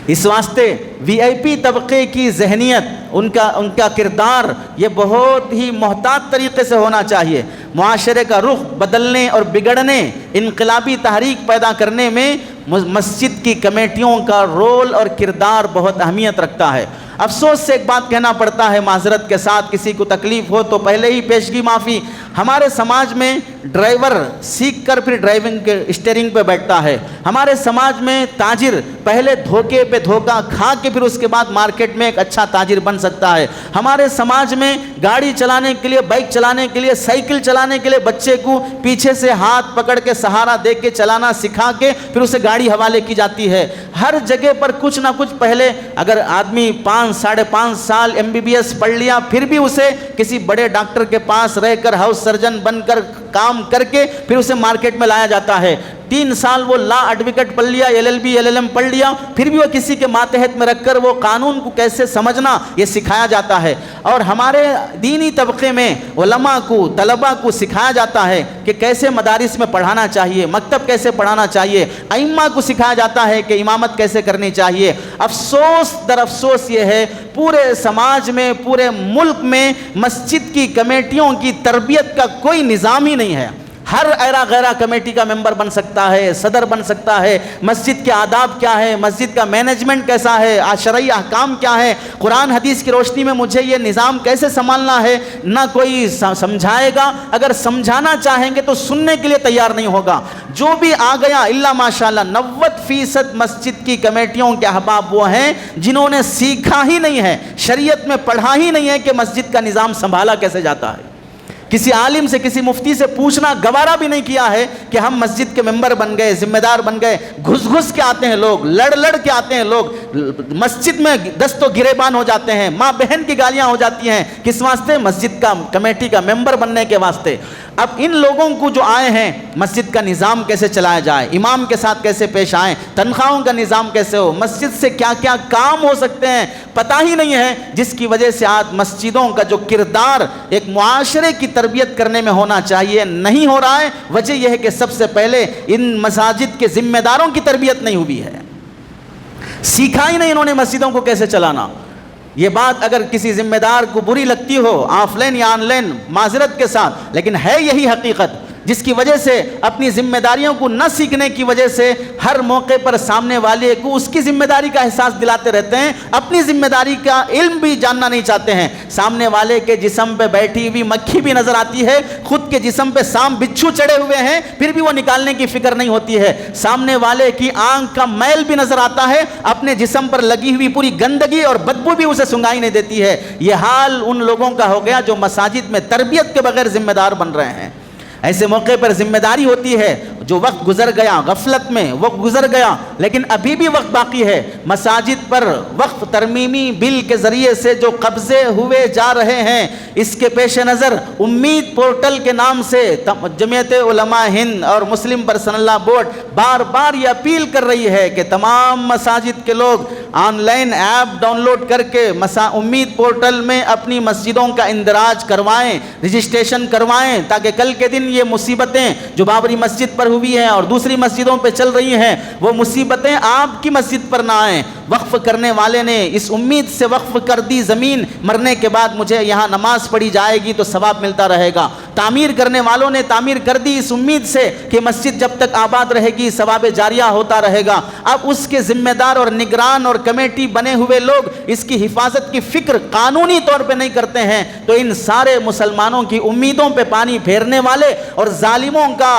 اس واسطے وی آئی پی طبقے کی ذہنیت، ان کا کردار یہ بہت ہی محتاط طریقے سے ہونا چاہیے۔ معاشرے کا رخ بدلنے اور بگڑنے، انقلابی تحریک پیدا کرنے میں مسجد کی کمیٹیوں کا رول اور کردار بہت اہمیت رکھتا ہے۔ افسوس سے ایک بات کہنا پڑتا ہے معذرت کے ساتھ، کسی کو تکلیف ہو تو پہلے ہی پیشگی معافی، ہمارے سماج میں ڈرائیور سیکھ کر پھر ڈرائیونگ کے اسٹیئرنگ پہ بیٹھتا ہے۔ ہمارے سماج میں تاجر پہلے دھوکے پہ دھوکہ کھا کے پھر اس کے بعد مارکیٹ میں ایک اچھا تاجر بن سکتا ہے۔ ہمارے سماج میں گاڑی چلانے کے لیے، بائک چلانے کے لیے، سائیکل چلانے کے لیے بچے کو پیچھے سے ہاتھ پکڑ کے سہارا دے کے چلانا سکھا کے پھر اسے گاڑی حوالے کی جاتی ہے۔ ہر جگہ پر کچھ نہ کچھ پہلے، اگر آدمی 5-5.5 سال MBBS پڑھ لیا پھر بھی اسے کسی بڑے ڈاکٹر کے پاس رہ کر ہاؤس سرجن بن کر کام کر کے پھر اسے مارکیٹ میں لایا جاتا ہے۔ 3 سال وہ لا ایڈوکیٹ پڑھ لیا، LLB LLM پڑھ لیا، پھر بھی وہ کسی کے ماتحت میں رکھ کر وہ قانون کو کیسے سمجھنا یہ سکھایا جاتا ہے۔ اور ہمارے دینی طبقے میں علماء کو، طلباء کو سکھایا جاتا ہے کہ کیسے مدارس میں پڑھانا چاہیے، مکتب کیسے پڑھانا چاہیے، ائمہ کو سکھایا جاتا ہے کہ امامت کیسے کرنی چاہیے۔ افسوس در افسوس یہ ہے پورے سماج میں، پورے ملک میں مسجد کی کمیٹیوں کی تربیت کا کوئی نظام ہی نہیں ہے۔ ہر ایرا غیرہ کمیٹی کا ممبر بن سکتا ہے، صدر بن سکتا ہے۔ مسجد کے آداب کیا ہے، مسجد کا مینجمنٹ کیسا ہے، شرعی احکام کیا ہے، قرآن حدیث کی روشنی میں مجھے یہ نظام کیسے سنبھالنا ہے، نہ کوئی سمجھائے گا۔ اگر سمجھانا چاہیں گے تو سننے کے لیے تیار نہیں ہوگا۔ جو بھی آ گیا الا ماشاءاللہ 90% مسجد کی کمیٹیوں کے احباب وہ ہیں جنہوں نے سیکھا ہی نہیں ہے، شریعت میں پڑھا ہی نہیں ہے کہ مسجد کا نظام سنبھالا کیسے جاتا ہے۔ کسی عالم سے، کسی مفتی سے پوچھنا گوارا بھی نہیں کیا ہے کہ ہم مسجد کے ممبر بن گئے، ذمہ دار بن گئے۔ گھس کے آتے ہیں لوگ، لڑ کے آتے ہیں لوگ، مسجد میں دست و گریبان ہو جاتے ہیں، ماں بہن کی گالیاں ہو جاتی ہیں۔ کس واسطے؟ مسجد کا کمیٹی کا ممبر بننے کے واسطے۔ اب ان لوگوں کو جو آئے ہیں مسجد کا نظام کیسے چلایا جائے، امام کے ساتھ کیسے پیش آئیں، تنخواہوں کا نظام کیسے ہو، مسجد سے کیا کیا کام ہو سکتے ہیں، پتہ ہی نہیں ہے، جس کی وجہ سے آج مسجدوں کا جو کردار ایک معاشرے کی تربیت کرنے میں ہونا چاہیے نہیں ہو رہا ہے۔ وجہ یہ ہے کہ سب سے پہلے ان مساجد کے ذمہ داروں کی تربیت نہیں ہوئی ہے۔ سیکھا ہی نہیں انہوں نے مسجدوں کو کیسے چلانا۔ یہ بات اگر کسی ذمہ دار کو بری لگتی ہو آف لائن یا آن لائن، معذرت کے ساتھ، لیکن ہے یہی حقیقت، جس کی وجہ سے اپنی ذمہ داریوں کو نہ سیکھنے کی وجہ سے ہر موقع پر سامنے والے کو اس کی ذمہ داری کا احساس دلاتے رہتے ہیں، اپنی ذمہ داری کا علم بھی جاننا نہیں چاہتے ہیں۔ سامنے والے کے جسم پہ بیٹھی ہوئی مکھی بھی نظر آتی ہے، خود کے جسم پہ سانپ بچھو چڑھے ہوئے ہیں پھر بھی وہ نکالنے کی فکر نہیں ہوتی ہے۔ سامنے والے کی آنکھ کا میل بھی نظر آتا ہے، اپنے جسم پر لگی ہوئی پوری گندگی اور بدبو بھی اسے سنگائی نہیں دیتی ہے۔ یہ حال ان لوگوں کا ہو گیا جو مساجد میں تربیت کے بغیر ذمہ دار بن رہے ہیں۔ ایسے موقع پر ذمہ داری ہوتی ہے، جو وقت گزر گیا غفلت میں، وقت گزر گیا لیکن ابھی بھی وقت باقی ہے۔ مساجد پر وقف ترمیمی بل کے ذریعے سے جو قبضے ہوئے جا رہے ہیں، اس کے پیش نظر امید پورٹل کے نام سے جمعیت علماء ہند اور مسلم پرسنل لاء بورڈ بار بار یہ اپیل کر رہی ہے کہ تمام مساجد کے لوگ online app download کر کے امید پورٹل میں اپنی مسجدوں کا اندراج کروائیں، رجسٹریشن کروائیں، تاکہ کل کے دن یہ مصیبتیں جو بابری مسجد پر ہوئی ہیں اور دوسری مسجدوں پہ چل رہی ہیں، وہ مصیبتیں آپ کی مسجد پر نہ آئیں۔ وقف کرنے والے نے اس امید سے وقف کر دی زمین، مرنے کے بعد مجھے یہاں نماز پڑھی جائے گی تو ثواب ملتا رہے گا۔ تعمیر کرنے والوں نے تعمیر کر دی اس امید سے کہ مسجد جب تک آباد رہے گی ثواب جاریہ ہوتا رہے گا۔ اب اس کے ذمہ دار اور نگران اور کمیٹی بنے ہوئے لوگ اس کی حفاظت کی فکر قانونی طور پہ نہیں کرتے ہیں، تو ان سارے مسلمانوں کی امیدوں پہ پانی پھیرنے والے اور ظالموں کا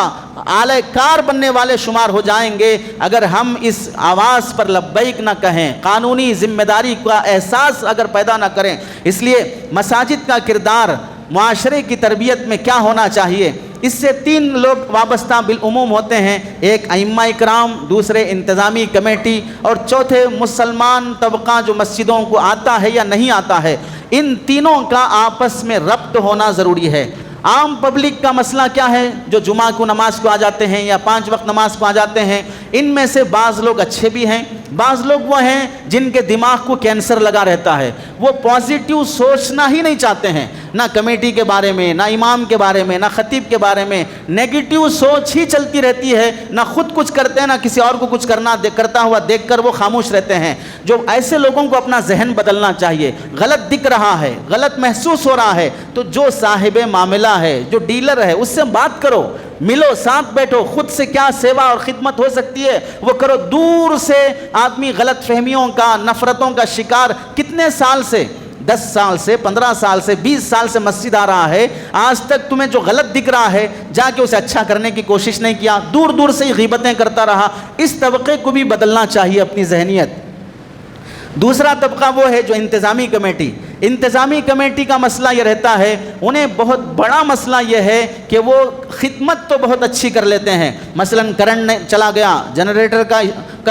آلہ کار بننے والے شمار ہو جائیں گے اگر ہم اس آواز پر لبیک نہ کہیں، قانونی ذمہ داری کا احساس اگر پیدا نہ کریں۔ اس لیے مساجد کا کردار معاشرے کی تربیت میں کیا ہونا چاہیے؟ اس سے تین لوگ وابستہ بالعموم ہوتے ہیں، ایک ائمہ اکرام، دوسرے انتظامی کمیٹی اور چوتھے مسلمان طبقہ جو مسجدوں کو آتا ہے یا نہیں آتا ہے۔ ان تینوں کا آپس میں ربط ہونا ضروری ہے۔ عام پبلک کا مسئلہ کیا ہے؟ جو جمعہ کو نماز کو آ جاتے ہیں یا 5 وقت نماز کو آ جاتے ہیں، ان میں سے بعض لوگ اچھے بھی ہیں، بعض لوگ وہ ہیں جن کے دماغ کو کینسر لگا رہتا ہے، وہ پازیٹیو سوچنا ہی نہیں چاہتے ہیں، نہ کمیٹی کے بارے میں، نہ امام کے بارے میں، نہ خطیب کے بارے میں، نیگیٹیو سوچ ہی چلتی رہتی ہے، نہ خود کچھ کرتے ہیں نہ کسی اور کو کچھ کرتا ہوا دیکھ کر وہ خاموش رہتے ہیں۔ جو ایسے لوگوں کو اپنا ذہن بدلنا چاہیے، غلط دکھ رہا ہے، غلط محسوس ہو رہا ہے تو جو صاحب معاملہ ہے، جو ڈیلر ہے، اس سے بات کرو، ملو، ساتھ بیٹھو، خود سے کیا سیوا اور خدمت ہو سکتی ہے وہ کرو۔ دور سے آدمی غلط فہمیوں کا، نفرتوں کا شکار کتنے سال سے، 10 سال سے، 15 سال سے، 20 سال سے مسجد آ رہا ہے، آج تک تمہیں جو غلط دکھ رہا ہے جا کے اسے اچھا کرنے کی کوشش نہیں کیا، دور دور سے ہی غیبتیں کرتا رہا۔ اس طبقے کو بھی بدلنا چاہیے اپنی ذہنیت۔ دوسرا طبقہ وہ ہے جو انتظامی کمیٹی کا مسئلہ یہ رہتا ہے، انہیں بہت بڑا مسئلہ یہ ہے کہ وہ خدمت تو بہت اچھی کر لیتے ہیں، مثلا کرنٹ چلا گیا، جنریٹر کا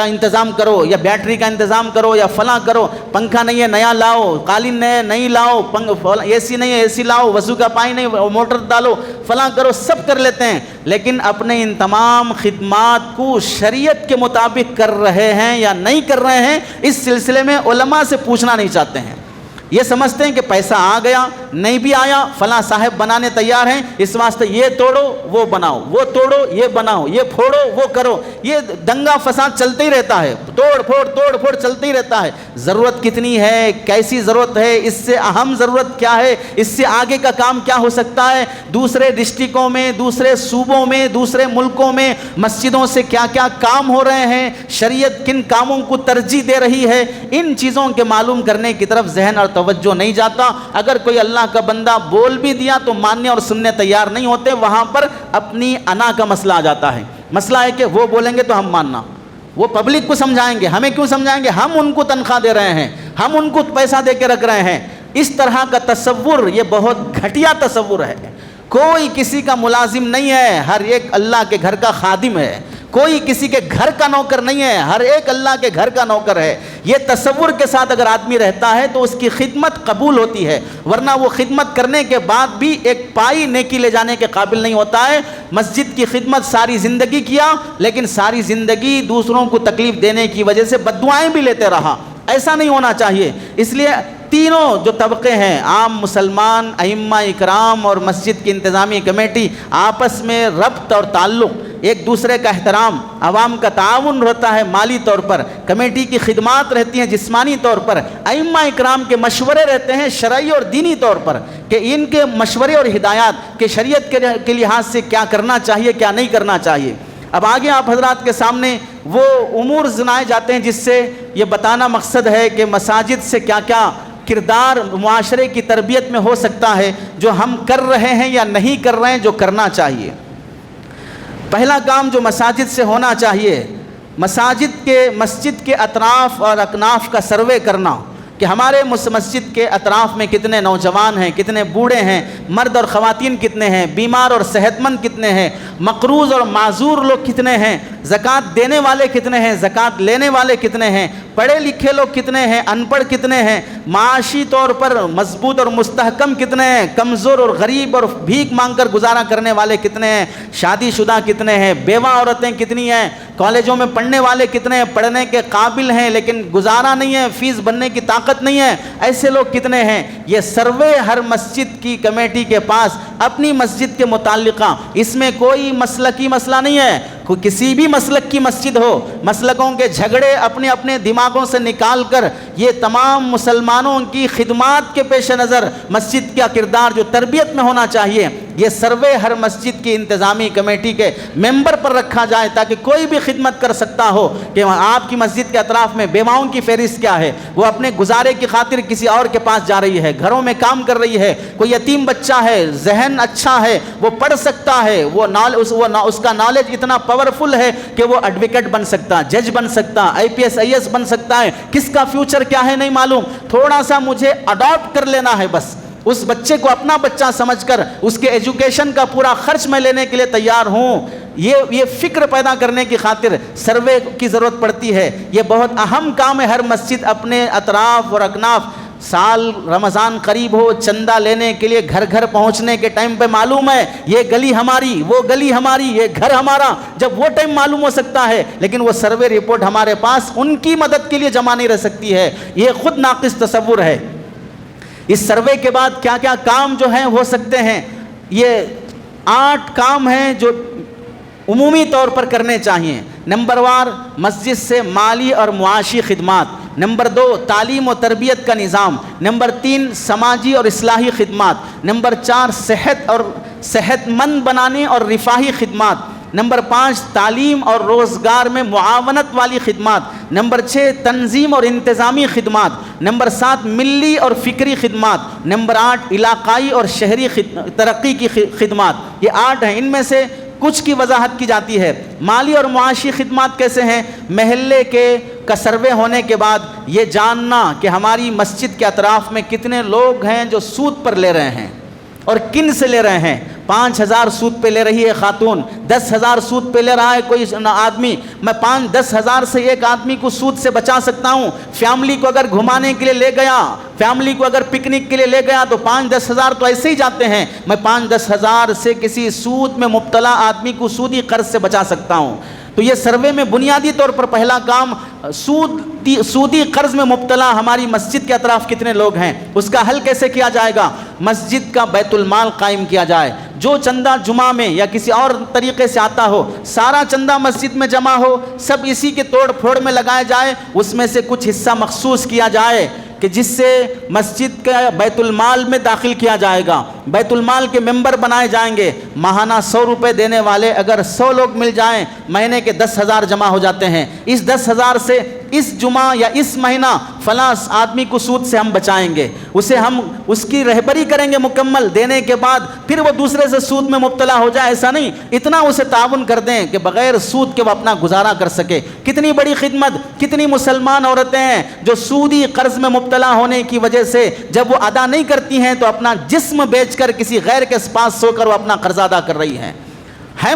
انتظام کرو یا بیٹری کا انتظام کرو یا فلاں کرو، پنکھا نہیں ہے نیا لاؤ، قالین نہیں لاؤ، اے سی نہیں ہے اے سی لاؤ، وضو کا پانی نہیں موٹر ڈالو، فلاں کرو، سب کر لیتے ہیں، لیکن اپنے ان تمام خدمات کو شریعت کے مطابق کر رہے ہیں یا نہیں کر رہے ہیں، اس سلسلے میں علماء سے پوچھنا نہیں چاہتے ہیں۔ یہ سمجھتے ہیں کہ پیسہ آ گیا، نہیں بھی آیا، فلاں صاحب بنانے تیار ہیں، اس واسطے یہ توڑو وہ بناؤ، وہ توڑو یہ بناؤ، یہ پھوڑو وہ کرو، یہ دنگا فساد چلتے ہی رہتا ہے، توڑ پھوڑ چلتے ہی رہتا ہے۔ ضرورت کتنی ہے، کیسی ضرورت ہے، اس سے اہم ضرورت کیا ہے، اس سے آگے کا کام کیا ہو سکتا ہے، دوسرے ڈسٹرکوں میں، دوسرے صوبوں میں، دوسرے ملکوں میں مسجدوں سے کیا کیا کام ہو رہے ہیں، شریعت کن کاموں کو ترجیح دے رہی ہے، ان چیزوں کے معلوم کرنے کی طرف ذہن اور توجہ نہیں جاتا۔ اگر کوئی اللہ کا بندہ بول بھی دیا تو ماننے اور سننے تیار نہیں ہوتے، وہاں پر اپنی انا کا مسئلہ آ جاتا ہے۔ مسئلہ ہے کہ وہ بولیں گے تو ہم ماننا، وہ پبلک کو سمجھائیں گے، ہمیں کیوں سمجھائیں گے، ہم ان کو تنخواہ دے رہے ہیں، ہم ان کو پیسہ دے کے رکھ رہے ہیں۔ اس طرح کا تصور یہ بہت گھٹیا تصور ہے۔ کوئی کسی کا ملازم نہیں ہے، ہر ایک اللہ کے گھر کا خادم ہے، کوئی کسی کے گھر کا نوکر نہیں ہے، ہر ایک اللہ کے گھر کا نوکر ہے۔ یہ تصور کے ساتھ اگر آدمی رہتا ہے تو اس کی خدمت قبول ہوتی ہے، ورنہ وہ خدمت کرنے کے بعد بھی ایک پائی نیکی لے جانے کے قابل نہیں ہوتا ہے۔ مسجد کی خدمت ساری زندگی کیا، لیکن ساری زندگی دوسروں کو تکلیف دینے کی وجہ سے بددعائیں بھی لیتے رہا، ایسا نہیں ہونا چاہیے۔ اس لیے تینوں جو طبقے ہیں، عام مسلمان، ائمہ اکرام اور مسجد کی انتظامی کمیٹی، آپس میں ربط اور تعلق ایک دوسرے کا احترام، عوام کا تعاون رہتا ہے مالی طور پر، کمیٹی کی خدمات رہتی ہیں جسمانی طور پر، ائمہ اکرام کے مشورے رہتے ہیں شرعی اور دینی طور پر کہ ان کے مشورے اور ہدایات کہ شریعت کے لحاظ سے کیا کرنا چاہیے کیا نہیں کرنا چاہیے۔ اب آگے آپ حضرات کے سامنے وہ امور سنائے جاتے ہیں جس سے یہ بتانا مقصد ہے کہ مساجد سے کیا کیا کردار معاشرے کی تربیت میں ہو سکتا ہے جو ہم کر رہے ہیں یا نہیں کر رہے ہیں جو کرنا چاہیے۔ پہلا کام جو مساجد سے ہونا چاہیے، مسجد کے اطراف اور اکناف کا سروے کرنا کہ ہمارے مسجد کے اطراف میں کتنے نوجوان ہیں، کتنے بوڑھے ہیں، مرد اور خواتین کتنے ہیں، بیمار اور صحت مند کتنے ہیں، مقروض اور معذور لوگ کتنے ہیں، زکوٰۃ دینے والے کتنے ہیں، زکوٰۃ لینے والے کتنے ہیں، پڑھے لکھے لوگ کتنے ہیں، ان پڑھ کتنے ہیں، معاشی طور پر مضبوط اور مستحکم کتنے ہیں، کمزور اور غریب اور بھیک مانگ کر گزارا کرنے والے کتنے ہیں، شادی شدہ کتنے ہیں، بیوہ عورتیں کتنی ہیں، کالجوں میں پڑھنے والے کتنے ہیں، پڑھنے کے قابل ہیں لیکن گزارا نہیں ہے، فیس بننے کی طاقت نہیں ہے، ایسے لوگ کتنے ہیں۔ یہ سروے ہر مسجد کی کمیٹی کے پاس اپنی مسجد کے متعلقہ، اس میں کوئی مسلکی مسئلہ نہیں ہے، کسی بھی مسلک کی مسجد ہو، مسلکوں کے جھگڑے اپنے اپنے دماغوں سے نکال کر یہ تمام مسلمانوں کی خدمات کے پیش نظر مسجد کا کردار جو تربیت میں ہونا چاہیے، یہ سروے ہر مسجد کی انتظامی کمیٹی کے ممبر پر رکھا جائے تاکہ کوئی بھی خدمت کر سکتا ہو کہ آپ کی مسجد کے اطراف میں بیواؤں کی فہرست کیا ہے، وہ اپنے گزارے کی خاطر کسی اور کے پاس جا رہی ہے، گھروں میں کام کر رہی ہے، کوئی یتیم بچہ ہے، ذہن اچھا ہے، وہ پڑھ سکتا ہے، اس کا نالج اتنا پاورفل ہے کہ وہ ایڈوکیٹ بن سکتا، جج بن سکتا، IPS IAS بن سکتا ہے، کس کا فیوچر کیا ہے نہیں معلوم، تھوڑا سا مجھے اڈاپٹ کر لینا ہے، بس اس بچے کو اپنا بچہ سمجھ کر اس کے ایجوکیشن کا پورا خرچ میں لینے کے لیے تیار ہوں، یہ فکر پیدا کرنے کی خاطر سروے کی ضرورت پڑتی ہے۔ یہ بہت اہم کام ہے، ہر مسجد اپنے اطراف اور اکناف، سال رمضان قریب ہو، چندہ لینے کے لیے گھر گھر پہنچنے کے ٹائم پہ معلوم ہے یہ گلی ہماری، وہ گلی ہماری، یہ گھر ہمارا، جب وہ ٹائم معلوم ہو سکتا ہے، لیکن وہ سروے رپورٹ ہمارے پاس ان کی مدد کے لیے جمع نہیں رہ سکتی ہے، یہ خود ناقص تصور ہے۔ اس سروے کے بعد کیا کیا کام جو ہیں ہو سکتے ہیں، یہ 8 کام ہیں جو عمومی طور پر کرنے چاہیے۔ نمبر 1 مسجد سے مالی اور معاشی خدمات، نمبر 2 تعلیم و تربیت کا نظام، نمبر 3 سماجی اور اصلاحی خدمات، نمبر 4 صحت مند بنانے اور رفاہی خدمات، نمبر 5 تعلیم اور روزگار میں معاونت والی خدمات، نمبر 6 تنظیم اور انتظامی خدمات، نمبر 7 ملی اور فکری خدمات، نمبر 8 علاقائی اور شہری ترقی کی خدمات۔ یہ 8 ہیں، ان میں سے کچھ کی وضاحت کی جاتی ہے۔ مالی اور معاشی خدمات کیسے ہیں؟ محلے کا سروے ہونے کے بعد یہ جاننا کہ ہماری مسجد کے اطراف میں کتنے لوگ ہیں جو سود پر لے رہے ہیں اور کن سے لے رہے ہیں۔ 5,000 سود پہ لے رہی ہے خاتون، 10,000 سود پہ لے رہا ہے کوئی آدمی، میں 5-10,000 سے ایک آدمی کو سود سے بچا سکتا ہوں۔ فیملی کو اگر گھمانے کے لیے لے گیا، فیملی کو اگر پکنک کے لیے لے گیا تو 5-10,000 تو ایسے ہی جاتے ہیں، میں 5-10,000 سے کسی سود میں مبتلا آدمی کو سودی قرض سے بچا سکتا ہوں۔ تو یہ سروے میں بنیادی طور پر پہلا کام سودی قرض میں مبتلا ہماری مسجد کے اطراف کتنے لوگ ہیں، اس کا حل کیسے کیا جائے گا؟ مسجد کا بیت المال قائم کیا جائے، جو چندہ جمعہ میں یا کسی اور طریقے سے آتا ہو سارا چندہ مسجد میں جمع ہو، سب اسی کے توڑ پھوڑ میں لگائے جائے، اس میں سے کچھ حصہ مخصوص کیا جائے کہ جس سے مسجد کا بیت المال میں داخل کیا جائے گا، بیت المال کے ممبر بنائے جائیں گے، ماہانہ 100 روپے دینے والے اگر 100 لوگ مل جائیں مہینے کے 10,000 جمع ہو جاتے ہیں، اس 10,000 سے اس جمعہ یا اس مہینہ فلاں آدمی کو سود سے ہم بچائیں گے، ہم اس کی رہبری کریں گے مکمل، دینے کے بعد پھر وہ دوسرے سے سود میں مبتلا ہو جائے، ایسا نہیں، اتنا اسے تعاون کر دیں کہ بغیر سود کے وہ اپنا گزارا کر سکے۔ کتنی بڑی خدمت، کتنی مسلمان عورتیں ہیں جو سودی قرض میں مبتلا ہونے کی وجہ سے جب وہ ادا نہیں کرتی ہیں تو اپنا جسم بیچ کر کسی غیر کے پاس سو کر وہ اپنا قرض ادا کر رہی ہیں۔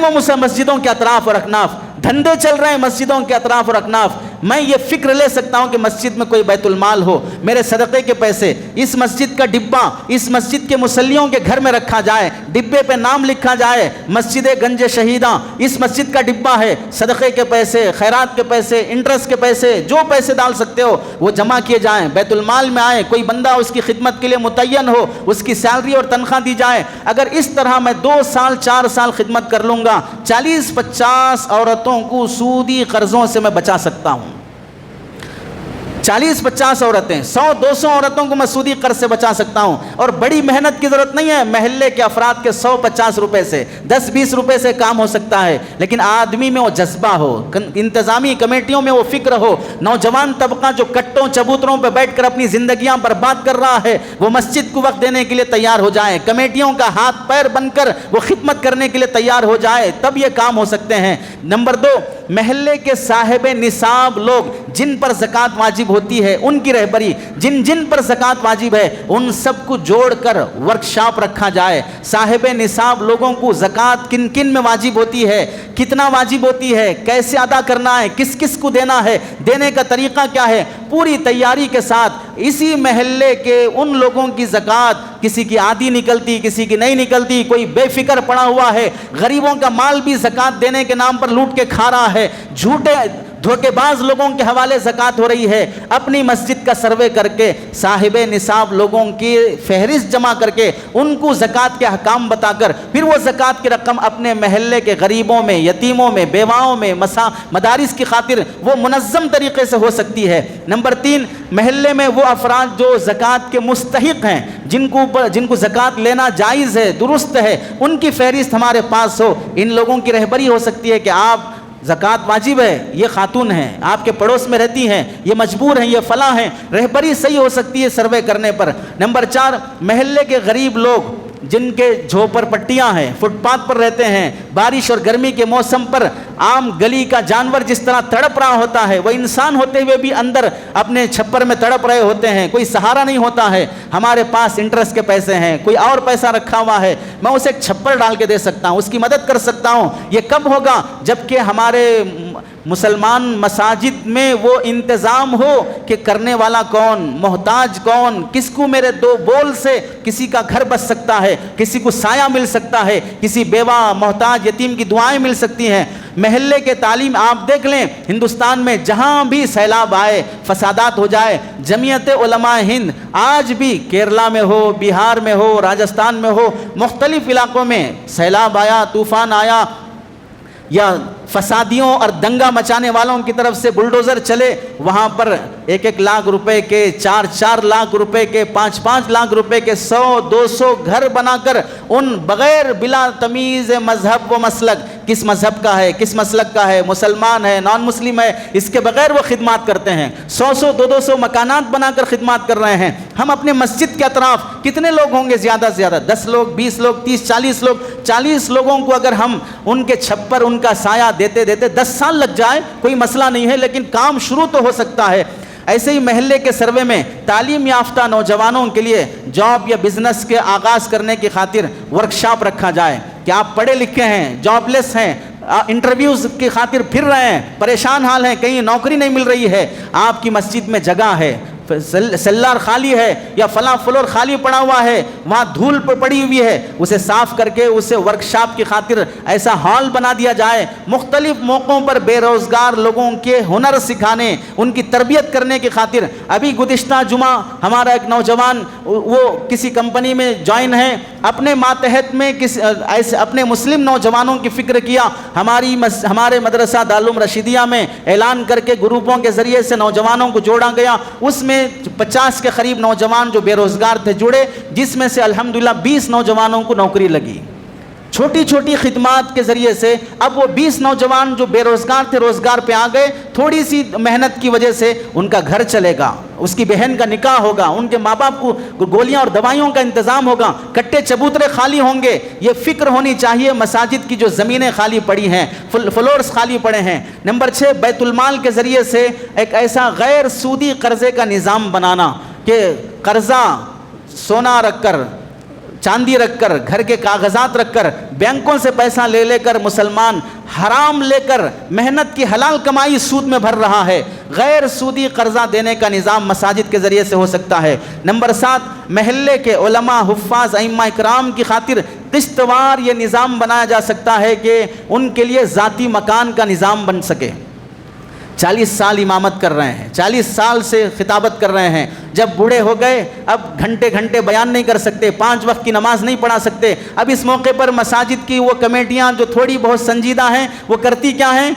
وہ مسجدوں کے اطراف اور اکناف، دھندے چل رہے ہیں مسجدوں کے اطراف اور اکناف، میں یہ فکر لے سکتا ہوں کہ مسجد میں کوئی بیت المال ہو، میرے صدقے کے پیسے اس مسجد کا ڈبہ اس مسجد کے مصلیوں کے گھر میں رکھا جائے، ڈبے پہ نام لکھا جائے مسجد گنج شہیداں اس مسجد کا ڈبہ ہے، صدقے کے پیسے، خیرات کے پیسے، انٹرسٹ کے پیسے، جو پیسے ڈال سکتے ہو وہ جمع کیے جائیں، بیت المال میں آئیں، کوئی بندہ اس کی خدمت کے لیے متعین ہو، اس کی سیلری اور تنخواہ دی جائے۔ اگر اس طرح میں 2 سال 4 سال خدمت کر لوں گا، 40-50 عورتوں کو سودی قرضوں سے میں بچا سکتا ہوں۔ 40-50 عورتیں، 100-200 عورتوں کو میں سودی قرض سے بچا سکتا ہوں، اور بڑی محنت کی ضرورت نہیں ہے، محلے کے افراد کے 150 روپے سے 10-20 روپے سے کام ہو سکتا ہے، لیکن آدمی میں وہ جذبہ ہو، انتظامی کمیٹیوں میں وہ فکر ہو، نوجوان طبقہ جو کٹوں چبوتروں پہ بیٹھ کر اپنی زندگیاں برباد کر رہا ہے وہ مسجد کو وقت دینے کے لیے تیار ہو جائے، کمیٹیوں کا ہاتھ پیر بن کر وہ خدمت کرنے کے لیے تیار ہو جائے، تب یہ کام ہو سکتے ہیں۔ نمبر 2، محلے کے صاحب نصاب لوگ جن پر زکوٰۃ واجب ہوتی ہے ان کی رہبری، جن پر زکوٰۃ واجب ہے ان سب کو جوڑ کر ورکشاپ رکھا جائے۔ صاحب نصاب لوگوں کو زکوٰۃ کن کن میں واجب ہوتی ہے، کتنا واجب ہوتی ہے، کیسے ادا کرنا ہے، کس کس کو دینا ہے، دینے کا طریقہ کیا ہے، پوری تیاری کے ساتھ اسی محلے کے ان لوگوں کی زکوٰۃ، کسی کی آدھی نکلتی کسی کی نہیں نکلتی، کوئی بے فکر پڑا ہوا ہے، غریبوں کا مال بھی زکوٰۃ دینے کے نام پر لوٹ کے کھا رہا ہے، جھوٹے دھوکے باز لوگوں کے حوالے زکوٰۃ ہو رہی ہے، اپنی مسجد کا سروے کر کے صاحب نصاب لوگوں کی فہرست جمع کر کے ان کو زکوٰۃ کے احکام بتا کر پھر وہ زکوٰۃ کی رقم اپنے محلے کے غریبوں میں، یتیموں میں، بیواؤں میں، مدارس کی خاطر وہ منظم طریقے سے ہو سکتی ہے۔ نمبر 3، محلے میں وہ افراد جو زکوٰۃ کے مستحق ہیں، جن کو زکوٰۃ لینا جائز ہے، درست ہے، ان کی فہرست ہمارے پاس ہو، ان لوگوں کی رہبری ہو سکتی ہے کہ آپ زکوٰۃ واجب ہے، یہ خاتون ہیں، آپ کے پڑوس میں رہتی ہیں، یہ مجبور ہیں، یہ فلاں ہیں، رہبری صحیح ہو سکتی ہے سروے کرنے پر۔ نمبر 4، محلے کے غریب لوگ جن کے جھوپڑ پٹیاں ہیں، فٹ پاتھ پر رہتے ہیں، بارش اور گرمی کے موسم پر عام گلی کا جانور جس طرح تڑپ رہا ہوتا ہے، وہ انسان ہوتے ہوئے بھی اندر اپنے چھپر میں تڑپ رہے ہوتے ہیں، کوئی سہارا نہیں ہوتا ہے، ہمارے پاس انٹرسٹ کے پیسے ہیں، کوئی اور پیسہ رکھا ہوا ہے، میں اسے ایک چھپر ڈال کے دے سکتا ہوں، اس کی مدد کر سکتا ہوں۔ یہ کب ہوگا؟ جبکہ ہمارے مسلمان مساجد میں وہ انتظام ہو کہ کرنے والا کون، محتاج کون، کس کو میرے 2 بول سے کسی کا گھر بس سکتا ہے، کسی کو سایہ مل سکتا ہے، کسی بیوہ محتاج یتیم کی دعائیں مل سکتی ہیں۔ محلے کے تعلیم آپ دیکھ لیں، ہندوستان میں جہاں بھی سیلاب آئے، فسادات ہو جائے، جمعیت علماء ہند آج بھی کیرلا میں ہو، بہار میں ہو، راجستھان میں ہو، مختلف علاقوں میں سیلاب آیا، طوفان آیا یا فسادیوں اور دنگا مچانے والوں کی طرف سے بلڈوزر چلے، وہاں پر 1-1 لاکھ روپے کے، 4-4 لاکھ روپے کے، 5-5 لاکھ روپے کے 100-200 گھر بنا کر ان بغیر بلا تمیز مذہب و مسلک، کس مذہب کا ہے، کس مسلک کا ہے، مسلمان ہے، نان مسلم ہے، اس کے بغیر وہ خدمات کرتے ہیں، 100-200 مکانات بنا کر خدمات کر رہے ہیں۔ ہم اپنے مسجد کے اطراف کتنے لوگ ہوں گے؟ زیادہ سے زیادہ 10 لوگ، 20 لوگ، 30-40 لوگ، 40 لوگوں کو اگر ہم ان کے چھپر، ان کا سایہ دیتے 10 سال لگ جائے کوئی مسئلہ نہیں ہے، لیکن کام شروع تو ہو سکتا ہے۔ ایسے ہی محلے کے سروے میں تعلیم یافتہ نوجوانوں کے لیے جاب یا بزنس کے آغاز کرنے کی خاطر ورکشاپ رکھا جائے کہ آپ پڑھے لکھے ہیں، جاب لیس ہیں، انٹرویوز کی خاطر پھر رہے ہیں، پریشان حال ہیں، کہیں نوکری نہیں مل رہی ہے، آپ کی مسجد میں جگہ ہے، سلار خالی ہے یا فلاں فلور خالی پڑا ہوا ہے، وہاں دھول پڑی ہوئی ہے، اسے صاف کر کے اسے ورکشاپ کی خاطر ایسا ہال بنا دیا جائے، مختلف موقعوں پر بے روزگار لوگوں کے ہنر سکھانے، ان کی تربیت کرنے کی خاطر۔ ابھی گزشتہ جمعہ ہمارا ایک نوجوان وہ کسی کمپنی میں جوائن ہے، اپنے ماتحت میں ایسے اپنے مسلم نوجوانوں کی فکر کیا، ہمارے مدرسہ دارالعلوم رشیدیہ میں اعلان کر کے گروپوں کے ذریعے سے نوجوانوں کو جوڑا گیا، اس میں 50 کے قریب نوجوان جو بے روزگار تھے جڑے، جس میں سے الحمدللہ 20 نوجوانوں کو نوکری لگی۔ چھوٹی چھوٹی خدمات کے ذریعے سے اب وہ 20 نوجوان جو بے روزگار تھے روزگار پہ آ گئے، تھوڑی سی محنت کی وجہ سے ان کا گھر چلے گا، اس کی بہن کا نکاح ہوگا، ان کے ماں باپ کو گولیاں اور دوائیوں کا انتظام ہوگا، کٹے چبوترے خالی ہوں گے۔ یہ فکر ہونی چاہیے مساجد کی جو زمینیں خالی پڑی ہیں، فلورز خالی پڑے ہیں۔ نمبر 6، بیت المال کے ذریعے سے ایک ایسا غیر سودی قرضے کا نظام بنانا کہ قرضہ سونا رکھ کر چاندی رکھ کر، گھر کے کاغذات رکھ کر، بینکوں سے پیسہ لے لے کر مسلمان حرام لے کر محنت کی حلال کمائی سود میں بھر رہا ہے۔ غیر سودی قرضہ دینے کا نظام مساجد کے ذریعے سے ہو سکتا ہے۔ نمبر 7، محلے کے علماء، حفاظ، ائمہ اکرام کی خاطر قسط وار یہ نظام بنایا جا سکتا ہے کہ ان کے لیے ذاتی مکان کا نظام بن سکے۔ 40 سال امامت کر رہے ہیں، 40 سال سے خطابت کر رہے ہیں، جب بوڑھے ہو گئے اب گھنٹے گھنٹے بیان نہیں کر سکتے، 5 وقت کی نماز نہیں پڑھا سکتے۔ اب اس موقع پر مساجد کی وہ کمیٹیاں جو تھوڑی بہت سنجیدہ ہیں وہ کرتی کیا ہیں؟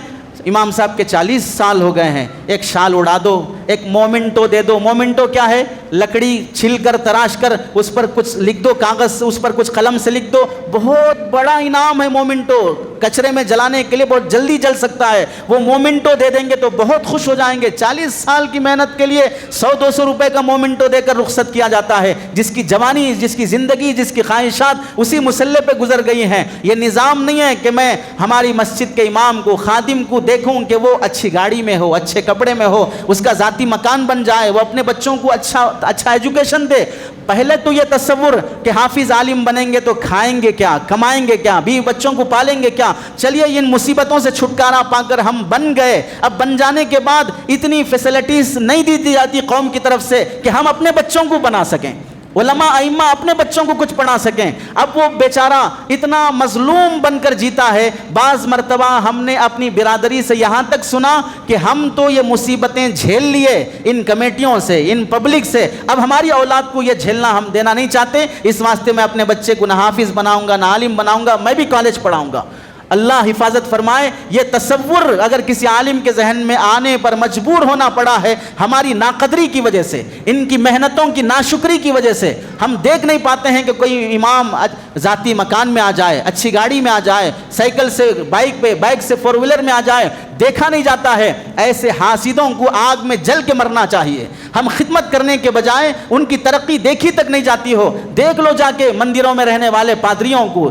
امام صاحب کے 40 سال ہو گئے ہیں، ایک شال اڑا دو، ایک مومنٹو دے دو۔ مومنٹو کیا ہے؟ لکڑی چھل کر تراش کر اس پر کچھ لکھ دو، کاغذ سے اس پر کچھ قلم سے لکھ دو، بہت بڑا انعام ہے مومنٹو، کچرے میں جلانے کے لیے بہت جلدی جل سکتا ہے، وہ مومنٹو دے دیں گے تو بہت خوش ہو جائیں گے۔ 40 سال کی محنت کے لیے 100-200 روپے کا مومنٹو دے کر رخصت کیا جاتا ہے، جس کی جوانی، جس کی زندگی، جس کی خواہشات اسی مسلح پہ گزر گئی ہیں۔ یہ نظام نہیں ہے کہ میں ہماری مسجد کے امام کو، خادم کو دیکھوں کہ وہ اچھی گاڑی میں ہو، اچھے کپڑے میں ہو، اس کا ذاتی مکان بن جائے، وہ اپنے بچوں کو اچھا ایجوکیشن دے۔ پہلے تو یہ تصور کہ حافظ عالم بنیں گے تو کھائیں گے کیا، کمائیں گے کیا، بیوی بچوں کو پالیں گے کیا۔ چلیے ان مصیبتوں سے چھٹکارا پا کر ہم بن گئے، اب بن جانے کے بعد اتنی فیسلٹیز نہیں دی جاتی قوم کی طرف سے کہ ہم اپنے بچوں کو بنا سکیں، علماء ائمہ اپنے بچوں کو کچھ پڑھا سکیں۔ اب وہ بیچارہ اتنا مظلوم بن کر جیتا ہے۔ بعض مرتبہ ہم نے اپنی برادری سے یہاں تک سنا کہ ہم تو یہ مصیبتیں جھیل لیے ان کمیٹیوں سے، ان پبلک سے، اب ہماری اولاد کو یہ جھیلنا ہم دینا نہیں چاہتے، اس واسطے میں اپنے بچے کو نہ حافظ بناؤں گا، نہ عالم بناؤں گا، میں بھی کالج پڑھاؤں گا۔ اللہ حفاظت فرمائے، یہ تصور اگر کسی عالم کے ذہن میں آنے پر مجبور ہونا پڑا ہے ہماری ناقدری کی وجہ سے، ان کی محنتوں کی ناشکری کی وجہ سے، ہم دیکھ نہیں پاتے ہیں کہ کوئی امام ذاتی مکان میں آ جائے، اچھی گاڑی میں آ جائے، سائیکل سے بائک سے 4 ویلر میں آ جائے، دیکھا نہیں جاتا ہے۔ ایسے حاسدوں کو آگ میں جل کے مرنا چاہیے۔ ہم خدمت کرنے کے بجائے ان کی ترقی دیکھی تک نہیں جاتی ہو۔ دیکھ لو جا کے مندروں میں رہنے والے پادریوں کو،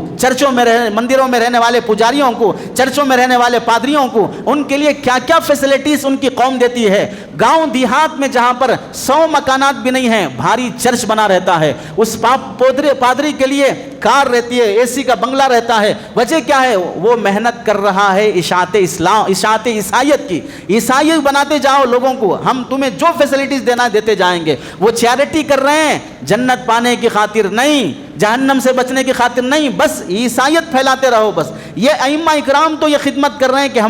مندروں میں رہنے والے پجاریوں کو، چرچوں میں رہنے والے پادریوں کو، ان کے لیے کیا کیا فیسلٹیز ان کی قوم دیتی ہے۔ گاؤں دیہات میں جہاں پر 100 مکانات بھی نہیں ہیں، بھاری چرچ بنا رہتا ہے، اس پادری کے لیے کار رہتی ہے، اے سی کا بنگلہ رہتا ہے۔ وجہ کیا ہے؟ وہ محنت کر رہا ہے اشاعت اسلام، اشاعت عیسائیت کی۔ عیسائی بناتے جاؤ لوگوں کو، ہم تمہیں جو فیسلٹیز دینا دیتے جائیں گے۔ وہ چیریٹی کر رہے ہیں، جنت پانے کی خاطر نہیں، جہنم سے بچنے کی خاطر نہیں، بس عیسائیت پھیلاتے رہو بس۔ یہ ائمہ اکرام تو یہ خدمت کر رہے ہیں کہ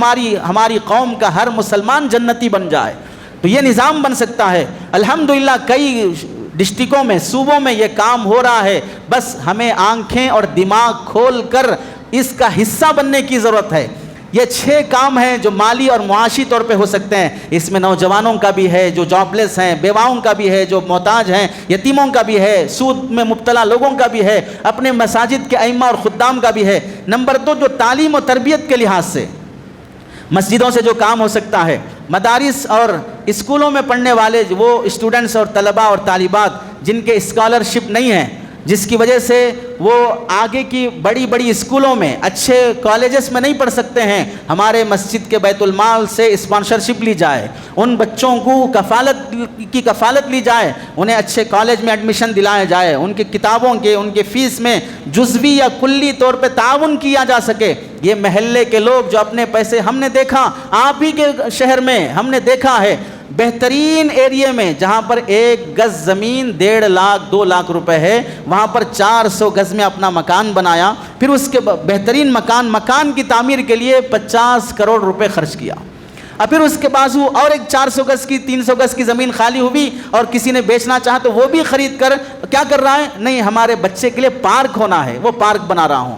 ہماری قوم کا ہر مسلمان جنتی بن جائے، تو یہ نظام بن سکتا ہے۔ الحمدللہ کئی ڈسٹرکوں میں، صوبوں میں یہ کام ہو رہا ہے، بس ہمیں آنکھیں اور دماغ کھول کر اس کا حصہ بننے کی ضرورت ہے۔ یہ 6 کام ہیں جو مالی اور معاشی طور پہ ہو سکتے ہیں۔ اس میں نوجوانوں کا بھی ہے جو جاب لیس ہیں، بیواؤں کا بھی ہے جو محتاج ہیں، یتیموں کا بھی ہے، سود میں مبتلا لوگوں کا بھی ہے، اپنے مساجد کے ائمہ اور خدام کا بھی ہے۔ نمبر 2، جو تعلیم و تربیت کے لحاظ سے مسجدوں سے جو کام ہو سکتا ہے، مدارس اور اسکولوں میں پڑھنے والے وہ اسٹوڈنٹس اور طلباء اور طالبات جن کے اسکالرشپ نہیں ہیں، جس کی وجہ سے وہ آگے کی بڑی بڑی اسکولوں میں، اچھے کالجز میں نہیں پڑھ سکتے ہیں، ہمارے مسجد کے بیت المال سے اسپانسرشپ لی جائے، ان بچوں کو کفالت لی جائے، انہیں اچھے کالج میں ایڈمیشن دلایا جائے، ان کی کتابوں کے، ان کے فیس میں جزوی یا کلی طور پہ تعاون کیا جا سکے۔ یہ محلے کے لوگ جو اپنے پیسے، ہم نے دیکھا آپ ہی کے شہر میں، ہم نے دیکھا ہے بہترین ایریے میں جہاں پر 1 گز زمین 1.5 لاکھ 2 لاکھ روپے ہے، وہاں پر 400 گز میں اپنا مکان بنایا، پھر اس کے بہترین مکان کی تعمیر کے لیے 50 کروڑ روپے خرچ کیا، اور پھر اس کے بازو اور ایک 400 گز کی 300 گز کی زمین خالی ہوئی اور کسی نے بیچنا چاہا تو وہ بھی خرید کر کیا کر رہا ہے؟ نہیں، ہمارے بچے کے لیے پارک ہونا ہے، وہ پارک بنا رہا ہوں۔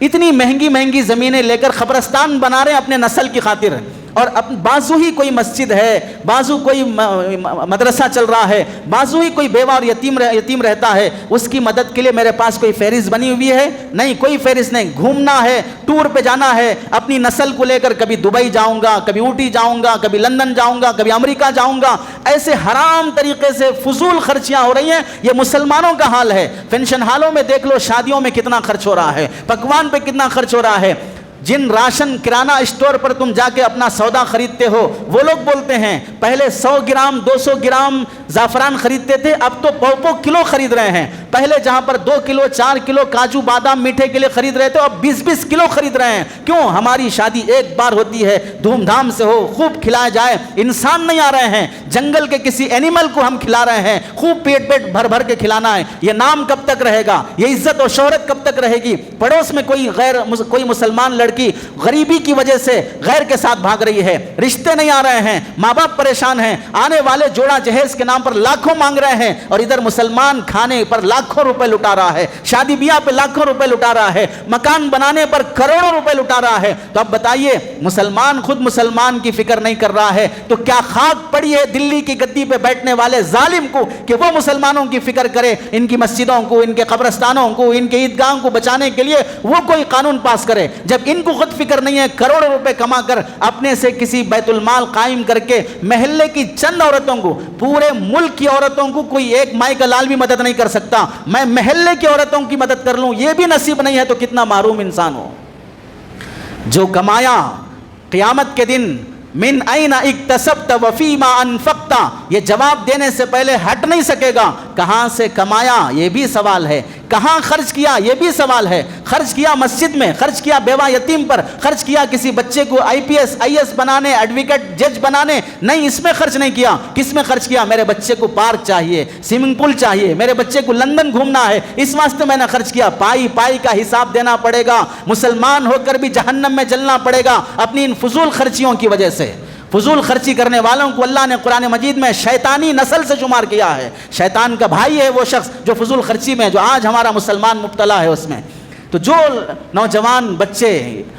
اتنی مہنگی زمینیں لے کر قبرستان بنا رہے ہیں اپنے نسل کی خاطر، اور بازو ہی کوئی مسجد ہے، بازو کوئی مدرسہ چل رہا ہے، بازو ہی کوئی بیوہ اور یتیم رہتا ہے، اس کی مدد کے لیے میرے پاس کوئی فہرست بنی ہوئی ہے؟ نہیں، کوئی فہرست نہیں۔ گھومنا ہے، ٹور پہ جانا ہے، اپنی نسل کو لے کر کبھی دبئی جاؤں گا، کبھی اوٹی جاؤں گا، کبھی لندن جاؤں گا، کبھی امریکہ جاؤں گا، ایسے حرام طریقے سے فضول خرچیاں ہو رہی ہیں۔ یہ مسلمانوں کا حال ہے۔ فنکشن ہالوں میں دیکھ لو، شادیوں میں کتنا خرچ ہو رہا ہے، پکوان پہ کتنا خرچ ہو رہا ہے۔ جن راشن کرانہ اسٹور پر تم جا کے اپنا سودا خریدتے ہو وہ لوگ بولتے ہیں پہلے 100 گرام 200 گرام زعفران خریدتے تھے، اب تو 100 کلو خرید رہے ہیں۔ پہلے جہاں پر 2 کلو 4 کلو کاجو بادام میٹھے کے لیے خرید رہے تھے اب 20 کلو خرید رہے ہیں۔ کیوں؟ ہماری شادی ایک بار ہوتی ہے، دھوم دھام سے ہو، خوب کھلایا جائے، انسان نہیں آ رہے ہیں، جنگل کے کسی اینیمل کو ہم کھلا رہے ہیں، خوب پیٹ بھر بھر کے کھلانا ہے۔ یہ نام کب تک رہے گا؟ یہ عزت و شہرت کب تک رہے گی؟ پڑوس میں کوئی مسلمان لڑکی غریبی کی وجہ سے غیر کے ساتھ بھاگ رہی ہے، رشتے نہیں آ رہے ہیں، ماں باپ پریشان ہیں، آنے والے جوڑا جہیز کے نام پر لاکھوں مانگ رہے ہیں، اور ادھر مسلمان کھانے پر لاکھوں روپے لٹا رہا ہے، شادی بیاہ پہ لاکھوں روپے لٹا رہا ہے، مکان بنانے پر کروڑوں روپے لٹا رہا ہے۔ تو اب بتائیے مسلمان خود مسلمان کی فکر نہیں کر رہا ہے تو کیا خاک پڑی ہے دلی کی گدی پہ بیٹھنے والے ظالم کو کہ وہ مسلمانوں کی فکر کرے، ان کی مسجدوں کو، ان کے قبرستانوں کو، ان کے عیدگاہوں کو بچانے کے لیے وہ کوئی قانون پاس کرے، جب ان کو خود فکر نہیں ہے کروڑوں روپے کما کر اپنے سے کسی بیت المال قائم کر کے محلے کی چند عورتوں کو، پورے ملک کی عورتوں کو کوئی ایک مائی کا لال بھی مدد نہیں کر سکتا، میں محلے کی عورتوں کی مدد کر لوں یہ بھی نصیب نہیں ہے تو کتنا محروم انسان ہو۔ جو کمایا قیامت کے دن من این اکتسبت وفیما انفقت، یہ جواب دینے سے پہلے ہٹ نہیں سکے گا۔ کہاں سے کمایا یہ بھی سوال ہے، کہاں خرچ کیا یہ بھی سوال ہے۔ خرچ کیا مسجد میں، خرچ کیا بیوہ یتیم پر، خرچ کیا کسی بچے کو IPS IAS بنانے، ایڈوکیٹ جج بنانے، نہیں، اس میں خرچ نہیں کیا۔ کس میں خرچ کیا؟ میرے بچے کو پارک چاہیے، سوئمنگ پول چاہیے، میرے بچے کو لندن گھومنا ہے، اس واسطے میں نے خرچ کیا۔ پائی پائی کا حساب دینا پڑے گا، مسلمان ہو کر بھی جہنم میں جلنا پڑے گا اپنی ان فضول خرچیوں کی وجہ سے۔ فضول خرچی کرنے والوں کو اللہ نے قرآن مجید میں شیطانی نسل سے شمار کیا ہے، شیطان کا بھائی ہے وہ شخص جو فضول خرچی میں، جو آج ہمارا مسلمان مبتلا ہے اس میں۔ تو جو نوجوان بچے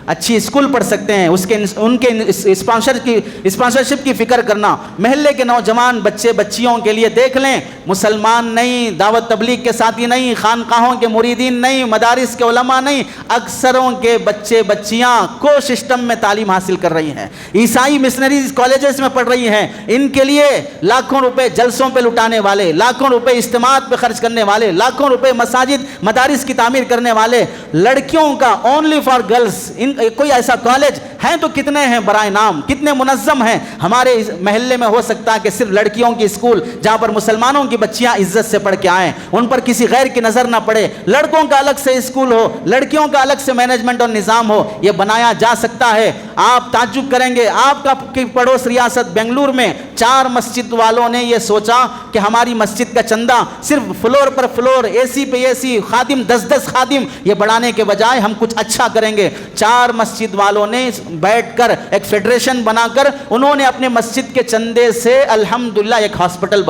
اچھی اسکول پڑھ سکتے ہیں ان کے اسپانسرشپ کی فکر کرنا، محلے کے نوجوان بچے بچیوں کے لیے دیکھ لیں، مسلمان نہیں، دعوت تبلیغ کے ساتھی نہیں، خانقاہوں کے مریدین نہیں، مدارس کے علماء نہیں، اکثروں کے بچے بچیاں کو سسٹم میں تعلیم حاصل کر رہی ہیں، عیسائی مشنریز کالجز میں پڑھ رہی ہیں، ان کے لیے لاکھوں روپے جلسوں پہ لٹانے والے، لاکھوں روپے اجتماعات پہ خرچ کرنے والے، لاکھوں روپے مساجد مدارس کی تعمیر کرنے والے، لڑکیوں کا اونلی فار گرلز کوئی ایسا کالج ہیں تو کتنے ہیں برائے نام، کتنے منظم ہیں ہمارے محلے میں۔ ہو سکتا ہے کہ صرف لڑکیوں کی اسکول جہاں پر مسلمانوں کی بچیاں عزت سے پڑھ کے آئیں، ان پر کسی غیر کی نظر نہ پڑے، لڑکوں کا الگ سے اسکول ہو، لڑکیوں کا الگ سے مینجمنٹ اور نظام ہو، یہ بنایا جا سکتا ہے۔ آپ تعجب کریں گے، آپ کا پڑوس ریاست بنگلور میں 4 مسجد والوں نے یہ سوچا کہ ہماری مسجد کا چندہ صرف فلور پر فلور، AC پہ AC، خادم 10 خادم یہ بڑھانے کے بجائے ہم کچھ اچھا کریں گے۔ 4 مسجد والوں نے بیٹھ کر ایک فیڈریشن بنا کر انہوں نے اپنے مسجد کے چندے سے الحمدللہ ایک ہاسپٹل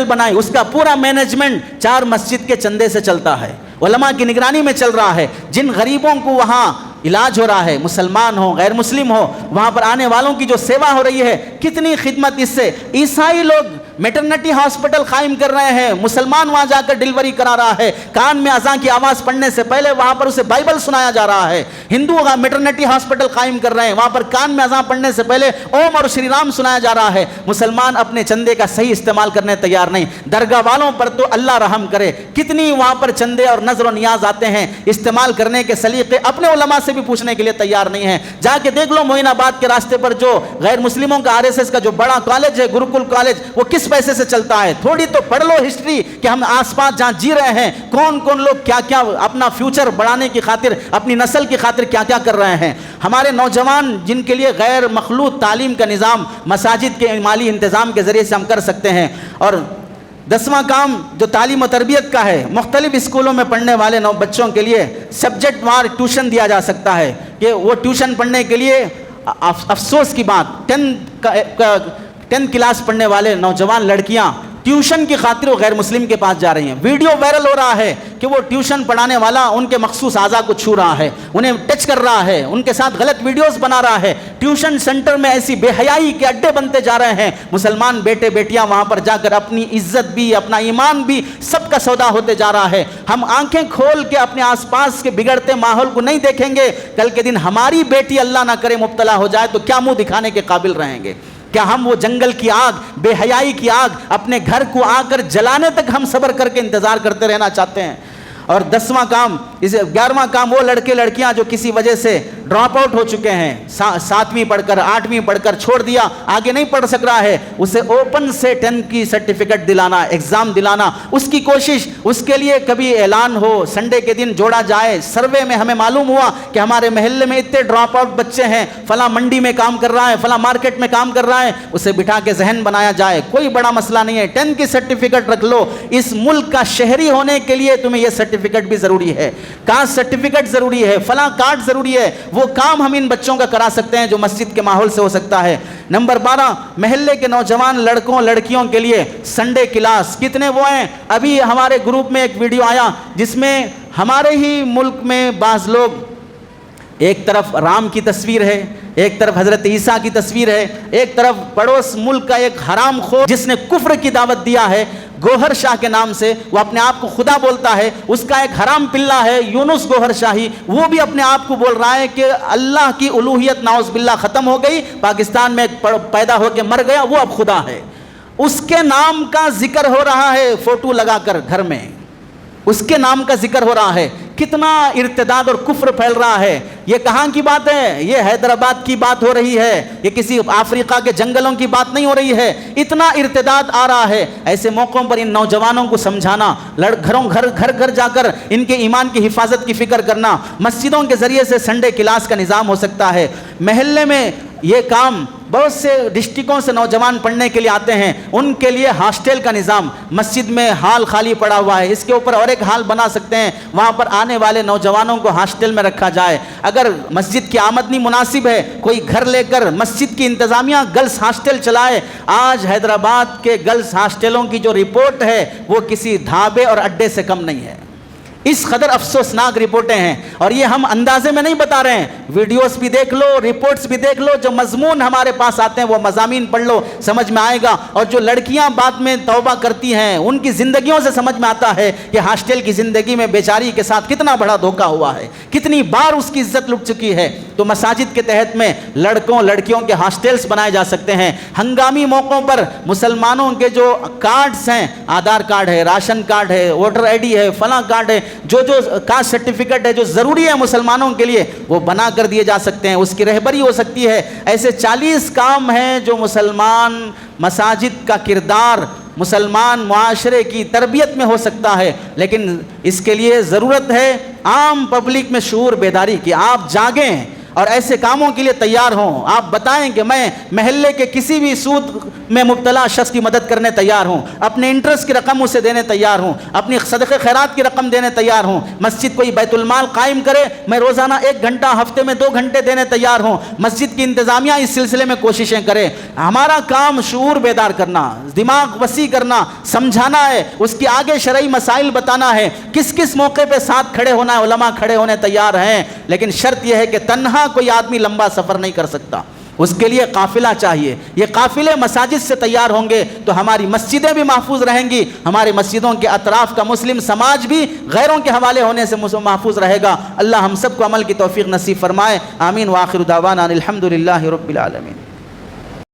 بنائی، اس کا پورا مینجمنٹ 4 مسجد کے چندے سے چلتا ہے، علماء کی نگرانی میں چل رہا ہے۔ جن غریبوں کو وہاں علاج ہو رہا ہے، مسلمان ہو غیر مسلم ہو، وہاں پر آنے والوں کی جو سیوا ہو رہی ہے، کتنی خدمت اس سے۔ عیسائی لوگ میٹرنٹی ہاسپٹل قائم کر رہے ہیں، مسلمان وہاں جا کر ڈیلیوری کرا رہا ہے، کان میں اذان کی آواز پڑھنے سے پہلے وہاں پر اسے بائبل سنایا جا رہا ہے۔ ہندو میٹرنٹی ہاسپٹل قائم کر رہے ہیں، وہاں پر کان میں اذان پڑھنے سے پہلے اوم اور شری رام سنایا جا رہا ہے۔ مسلمان اپنے چندے کا صحیح استعمال کرنے تیار نہیں۔ درگاہ والوں پر تو اللہ رحم کرے، کتنی وہاں پر چندے اور نظر و نیاز آتے ہیں، استعمال کرنے کے سلیقے اپنے علماء سے بھی پوچھنے کے لیے تیار نہیں ہیں۔ جا کے دیکھ لو معین آباد کے راستے پر جو غیر مسلموں کا RSS کا جو بڑا کالج ہے، گروکل کالج، وہ کس پیسے سے چلتا ہے؟ تھوڑی تو پڑھ لو ہسٹری کہ ہم آس پاس جہاں جی رہے ہیں کون کون لوگ کیا کیا اپنا فیوچر بڑھانے کی خاطر، اپنی نسل کی خاطر کیا کیا کر رہے ہیں۔ ہمارے نوجوان جن کے لیے غیر مخلوط تعلیم کا نظام مساجد کے مالی انتظام کے ذریعے سے ہم کر سکتے ہیں۔ اور 10واں کام جو تعلیم و تربیت کا ہے، مختلف اسکولوں میں پڑھنے والے بچوں کے لیے سبجیکٹ وار ٹیوشن دیا جا سکتا ہے کہ وہ ٹیوشن پڑھنے کے لیے، افسوس کی بات 10 کلاس پڑھنے والے نوجوان لڑکیاں ٹیوشن کی خاطر وہ غیر مسلم کے پاس جا رہی ہیں۔ ویڈیو وائرل ہو رہا ہے کہ وہ ٹیوشن پڑھانے والا ان کے مخصوص اعضاء کو چھو رہا ہے، انہیں ٹچ کر رہا ہے، ان کے ساتھ غلط ویڈیوز بنا رہا ہے۔ ٹیوشن سینٹر میں ایسی بے حیائی کے اڈے بنتے جا رہے ہیں، مسلمان بیٹے بیٹیاں وہاں پر جا کر اپنی عزت بھی، اپنا ایمان بھی، سب کا سودا ہوتے جا رہا ہے۔ ہم آنکھیں کھول کے اپنے آس پاس کے بگڑتے ماحول کو نہیں دیکھیں گے، کل کے دن ہماری بیٹی اللہ نہ کرے مبتلا ہو جائے تو کیا منہ دکھانے کے قابل رہیں گے؟ کیا ہم وہ جنگل کی آگ، بے حیائی کی آگ اپنے گھر کو آ کر جلانے تک ہم صبر کر کے انتظار کرتے رہنا چاہتے ہیں؟ اور 10واں کام، 11واں کام، وہ لڑکے لڑکیاں جو کسی وجہ سے ڈراپ آؤٹ ہو چکے ہیں، 7ویں پڑھ کر 8ویں پڑھ کر چھوڑ دیا، آگے نہیں پڑھ سک رہا ہے، اسے اوپن سے 10 کی سرٹیفکیٹ دلانا، ایگزام دلانا، اس کی کوشش، اس کے لیے کبھی اعلان ہو، سنڈے کے دن جوڑا جائے، سروے میں ہمیں معلوم ہوا کہ ہمارے محلے میں اتنے ڈراپ آؤٹ بچے ہیں، فلاں منڈی میں کام کر رہا ہے، فلاں مارکیٹ میں کام کر رہا ہے، اسے بٹھا کے ذہن بنایا جائے، کوئی بڑا مسئلہ نہیں ہے، 10 کی سرٹیفکیٹ رکھ لو، اس ملک کا شہری ہونے کے لیے تمہیں یہ سرٹیفکیٹ بھی ضروری ہے، کاسٹ سرٹیفکیٹ ضروری ہے، فلاں کارڈ ضروری ہے، وہ کام ہم ان بچوں کا کرا سکتے ہیں جو مسجد کے ماحول سے ہو سکتا ہے۔ نمبر 12، محلے کے نوجوان لڑکوں لڑکیوں کے لیے سنڈے کلاس، کتنے وہ ہیں؟ ابھی ہمارے گروپ میں ایک ویڈیو آیا جس میں ہمارے ہی ملک میں بعض لوگ، ایک طرف رام کی تصویر ہے، ایک طرف حضرت عیسیٰ کی تصویر ہے، ایک طرف پڑوس ملک کا ایک حرام خور جس نے کفر کی دعوت دیا ہے گوہر شاہ کے نام سے، وہ اپنے آپ کو خدا بولتا ہے، اس کا ایک حرام پلہ ہے یونس گوہر شاہی، وہ بھی اپنے آپ کو بول رہا ہے کہ اللہ کی الوہیت نعوذ باللہ ختم ہو گئی، پاکستان میں پیدا ہو کے مر گیا، وہ اب خدا ہے، اس کے نام کا ذکر ہو رہا ہے فوٹو لگا کر گھر میں، اس کے نام کا ذکر ہو رہا ہے۔ کتنا ارتداد اور کفر پھیل رہا ہے۔ یہ کہاں کی بات ہے؟ یہ حیدرآباد کی بات ہو رہی ہے، یہ کسی افریقہ کے جنگلوں کی بات نہیں ہو رہی ہے، اتنا ارتداد آ رہا ہے۔ ایسے موقعوں پر ان نوجوانوں کو سمجھانا، گھر جا کر ان کے ایمان کی حفاظت کی فکر کرنا، مسجدوں کے ذریعے سے سنڈے کلاس کا نظام ہو سکتا ہے۔ محلے میں یہ کام، بہت سے ڈسٹرکوں سے نوجوان پڑھنے کے لیے آتے ہیں، ان کے لیے ہاسٹل کا نظام، مسجد میں ہال خالی پڑا ہوا ہے، اس کے اوپر اور ایک ہال بنا سکتے ہیں، وہاں پر آنے والے نوجوانوں کو ہاسٹل میں رکھا جائے۔ اگر مسجد کی آمدنی مناسب ہے، کوئی گھر لے کر مسجد کی انتظامیہ گرلز ہاسٹل چلائے۔ آج حیدرآباد کے گرلز ہاسٹلوں کی جو رپورٹ ہے وہ کسی ڈھابے اور اڈے سے کم نہیں ہے، اس قدر افسوسناک رپورٹیں ہیں، اور یہ ہم اندازے میں نہیں بتا رہے ہیں، ویڈیوز بھی دیکھ لو، رپورٹس بھی دیکھ لو، جو مضمون ہمارے پاس آتے ہیں وہ مضامین پڑھ لو، سمجھ میں آئے گا۔ اور جو لڑکیاں بعد میں توبہ کرتی ہیں ان کی زندگیوں سے سمجھ میں آتا ہے کہ ہاسٹل کی زندگی میں بیچاری کے ساتھ کتنا بڑا دھوکہ ہوا ہے، کتنی بار اس کی عزت لٹ چکی ہے۔ تو مساجد کے تحت میں لڑکوں لڑکیوں کے ہاسٹلز بنائے جا سکتے ہیں۔ ہنگامی موقعوں پر مسلمانوں کے جو کارڈز ہیں، آدھار کارڈ ہے، راشن کارڈ ہے، ووٹر آئی ڈی ہے، فلاں کارڈ ہے، جو کاسٹ سرٹیفکیٹ ہے جو ضروری ہے مسلمانوں کے لیے، وہ بنا کر دیے جا سکتے ہیں، اس کی رہبری ہو سکتی ہے۔ ایسے 40 کام ہیں جو مسلمان مساجد کا کردار، مسلمان معاشرے کی تربیت میں ہو سکتا ہے، لیکن اس کے لیے ضرورت ہے عام پبلک میں شعور بیداری کی۔ آپ جاگیں اور ایسے کاموں کے لیے تیار ہوں، آپ بتائیں کہ میں محلے کے کسی بھی سود میں مبتلا شخص کی مدد کرنے تیار ہوں، اپنے انٹرسٹ کی رقم اسے دینے تیار ہوں، اپنی صدقہ خیرات کی رقم دینے تیار ہوں، مسجد کوئی بیت المال قائم کرے میں روزانہ 1 گھنٹہ، ہفتے میں 2 گھنٹے دینے تیار ہوں، مسجد کی انتظامیہ اس سلسلے میں کوششیں کرے۔ ہمارا کام شعور بیدار کرنا، دماغ وسیع کرنا، سمجھانا ہے، اس کی آگے شرعی مسائل بتانا ہے، کس کس موقع پہ ساتھ کھڑے ہونا ہے، علماء کھڑے ہونے تیار ہیں، لیکن شرط یہ ہے کہ تنہا کوئی آدمی لمبا سفر نہیں کر سکتا، اس کے لیے قافلہ چاہیے۔ یہ قافلے مساجد سے تیار ہوں گے تو ہماری مسجدیں بھی محفوظ رہیں گی، ہماری مسجدوں کے اطراف کا مسلم سماج بھی غیروں کے حوالے ہونے سے محفوظ رہے گا۔ اللہ ہم سب کو عمل کی توفیق نصیب فرمائے، آمین۔ وآخر دعوانا الحمدللہ رب العالمین۔